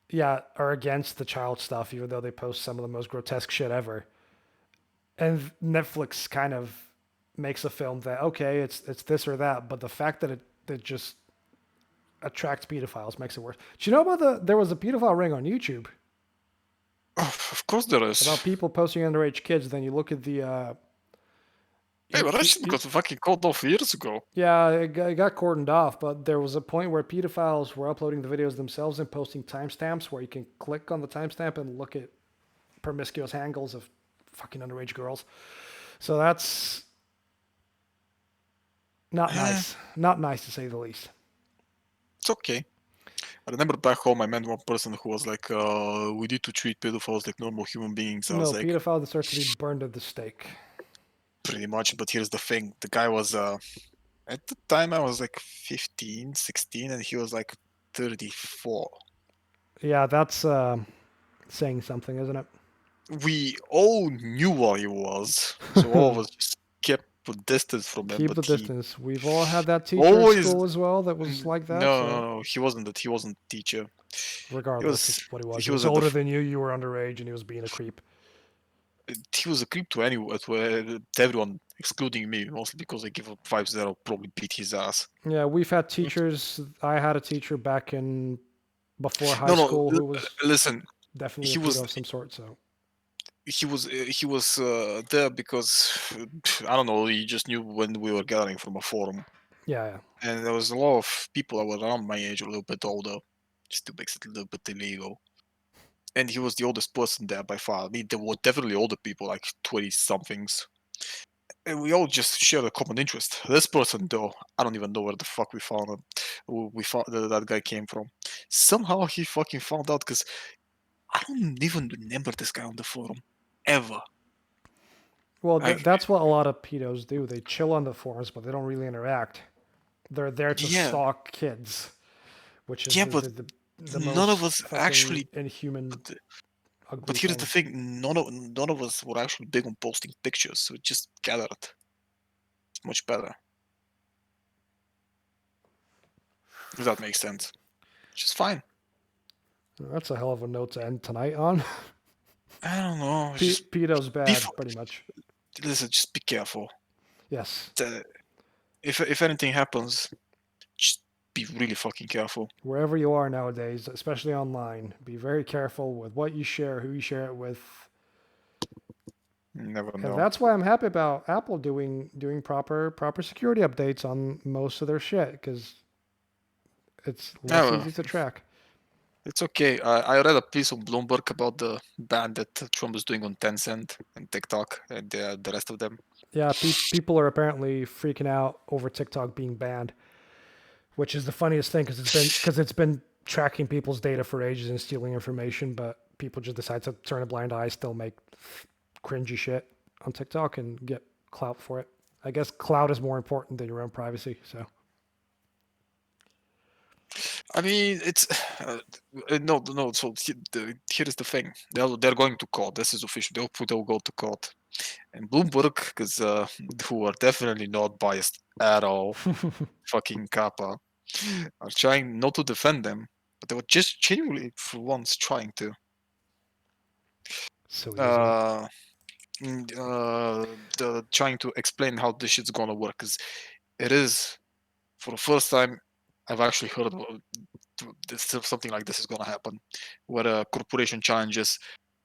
yeah, are against the child stuff, even though they post some of the most grotesque shit ever, and Netflix kind of makes a film that okay, it's this or that, but the fact that it just attracts pedophiles makes it worse. Do you know about there was a pedophile ring on YouTube Oh, of course there is. about people posting underage kids? Then you look at the Hey, but that shit got fucking called off years ago. yeah, it got cordoned off, but there was a point where pedophiles were uploading the videos themselves and posting timestamps where you can click on the timestamp and look at promiscuous angles of fucking underage girls. So that's not nice. Not nice to say the least. It's okay. I remember back home, I met one person who was like, "We need to treat pedophiles like normal human beings." I No, was like, pedophile deserves to be burned at the stake. pretty much. But here's the thing: the guy was, at the time, I was like 15, 16, and he was like 34. Yeah, that's saying something, isn't it? We all knew what he was, so all of us just kept a distance from him. Keep But the he distance. We've all had that teacher at always, school as well that was like that. no, So no, no, he wasn't that. He wasn't a teacher. regardless of what he He was was at older than you. You were underage, and he was being a creep. he was a creep to anyone, to everyone, excluding me, mostly because I give up vibes that I'll probably beat his ass. Yeah, we've had teachers. I had a teacher back in before high No, no, school who was listen. definitely He a pedo was of some sort. So he was there because I don't know. He just knew when we were gathering from a forum, yeah, and there was a lot of people that were around my age, a little bit older, just to makes it a little bit illegal. And he was the oldest person there by far. I mean, there were definitely older people, like 20 somethings. And we all just shared a common interest. This person, though, I don't even know where the fuck we found him. We found that guy came from. Somehow he fucking found out because I don't even remember this guy on the forum ever. well, Like, that's what a lot of pedos do. They chill on the forums, but they don't really interact. They're there to yeah, stalk kids, which is yeah, but the none of most us fucking actually. inhuman But ugly But here's the thing. thing: none of us were actually big on posting pictures, so it just gathered. It's much better. If that makes sense, which is fine. That's a hell of a note to end tonight on. I don't know. It's just Pedo's be bad, pretty much. listen. Just be careful. Yes. If anything happens, just be really fucking careful. Wherever you are nowadays, especially online, be very careful with what you share, who you share it with. You never And know. that's why I'm happy about Apple doing proper security updates on most of their shit, because it's less Oh, easy to track. it's okay. I read a piece on Bloomberg about the ban that Trump is doing on Tencent and TikTok and the rest of them. Yeah, people are apparently freaking out over TikTok being banned, which is the funniest thing because it's been tracking people's data for ages and stealing information, but people just decide to turn a blind eye, still make cringy shit on TikTok and get clout for it. I guess clout is more important than your own privacy. So I mean, it's no. So here is the thing: they're going to court. This is official. They'll go to court. And Bloomberg, because who are definitely not biased at all, fucking kappa, are trying not to defend them, but they were just genuinely for once trying to. silly as hell. Uh, trying to explain how this shit's gonna work, because it is for the first time I've actually heard of something like this is gonna happen, where a corporation challenges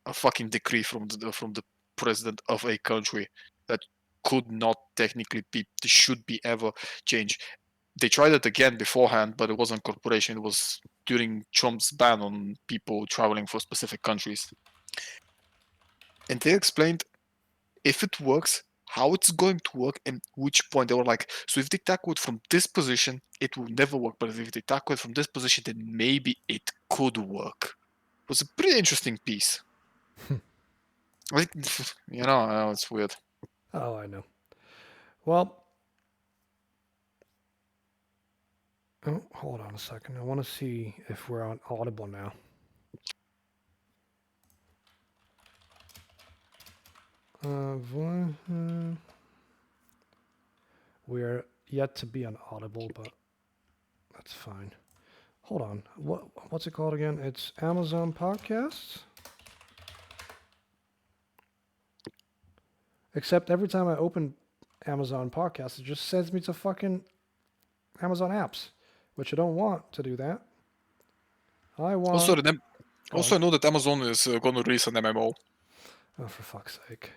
a fucking decree from the president of a country that could not technically be should be ever changed. They tried it again beforehand, but it wasn't corporation. It was during Trump's ban on people traveling for specific countries, and they explained if it works, how it's going to work, and which point. They were like, so if they tackle it from this position, it will never work. But if they tackle it from this position, then maybe it could work. It was a pretty interesting piece. Like, I know it's weird. Oh, I know. Well, oh, hold on a second. I want to see if we're on Audible now. We're yet to be on Audible, but that's fine. Hold on. What's it called again? It's Amazon Podcasts. Except every time I open Amazon Podcasts, it just sends me to fucking Amazon apps, which I don't want to do that. I want. Also, I know that Amazon is going to release an MMO. Oh, for fuck's sake.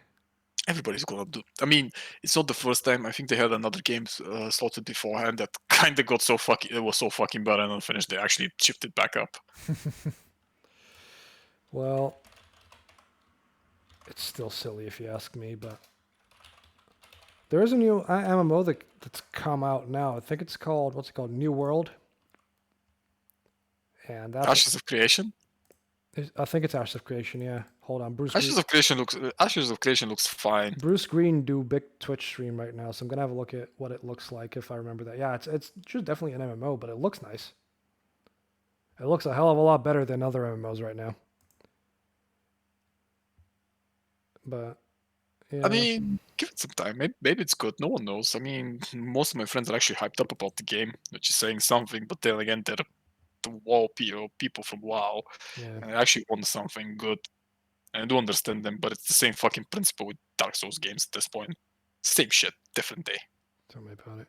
Everybody's gonna do. I mean, it's not the first time. I think they had another game slotted beforehand that kind of got so fucking. It was so fucking bad and unfinished. They actually shipped it back up. Well, it's still silly if you ask me, but there is a new MMO that's come out now. I think it's called, what's it called? New World. And that's Ashes of Creation. I think it's Ashes of Creation. Yeah. Hold on, Ashes of Creation looks fine. Bruce Green do big Twitch stream right now, so I'm gonna have a look at what it looks like if I remember that. Yeah, it's just definitely an MMO, but it looks nice. It looks a hell of a lot better than other MMOs right now. But yeah. I mean, give it some time. Maybe it's good. No one knows. I mean, most of my friends are actually hyped up about the game, which is saying something. But then again, they're the WoW people from WoW, Yeah. and I actually want something good. And I do understand them, but it's the same fucking principle with Dark Souls games at this point. Same shit, different day. Tell me about it.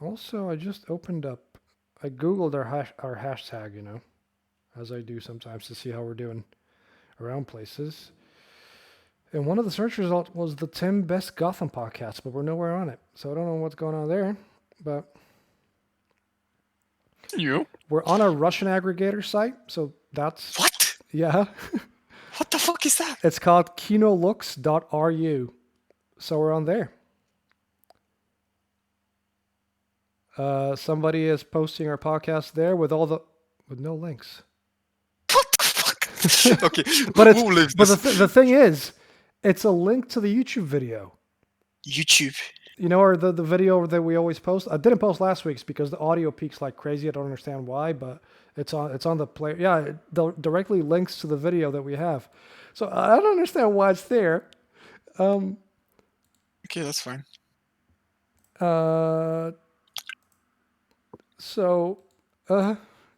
Also, I just opened up. I googled our hashtag, as I do sometimes to see how we're doing around places. And one of the search results was the 10 best Gotham podcasts, but we're nowhere on it. So I don't know what's going on there. But we're on a Russian aggregator site, so that's what? Yeah. What the fuck is that? It's called kinolooks.ru. So we're on there. Somebody is posting our podcast there with no links. What the fuck? Okay, but who lives but this? the thing is, it's a link to the YouTube video. YouTube. You know, or the video that we always post. I didn't post last week's because the audio peaks like crazy. I don't understand why, but it's on the play. Yeah, it directly links to the video that we have. So I don't understand why it's there. Okay, that's fine. So,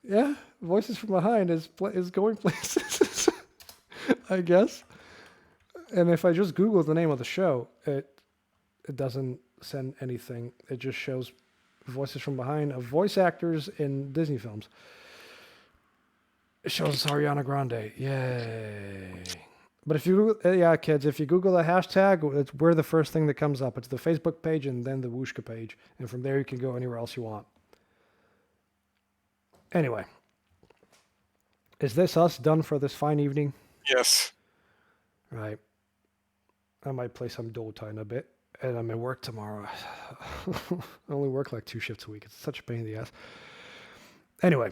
yeah, Voices from Behind is going places, I guess. And if I just Google the name of the show, it doesn't send anything. It just shows Voices from Behind of voice actors in Disney films. It shows Ariana Grande. Yay. But if you, yeah, kids, if you Google the hashtag, we're the first thing that comes up. It's the Facebook page and then the Wooshka page. And from there, you can go anywhere else you want. Anyway. Is this us done for this fine evening? Yes. Right. I might play some Dota in a bit. And I'm at work tomorrow. I only work like 2 shifts a week. It's such a pain in the ass. Anyway.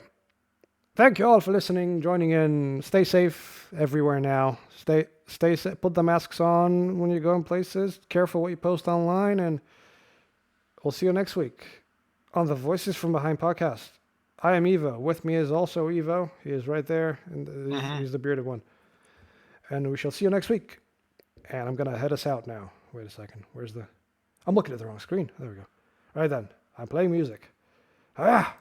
Thank you all for listening, joining in. Stay safe everywhere now. Stay safe. Put the masks on when you're going places. Careful what you post online, and we'll see you next week on the Voices from Behind podcast. I am Evo. With me is also Evo. He is right there, and he's the bearded one. And we shall see you next week. And I'm gonna head us out now. Wait a second. Where's the? I'm looking at the wrong screen. There we go. All right then. I'm playing music. Ah.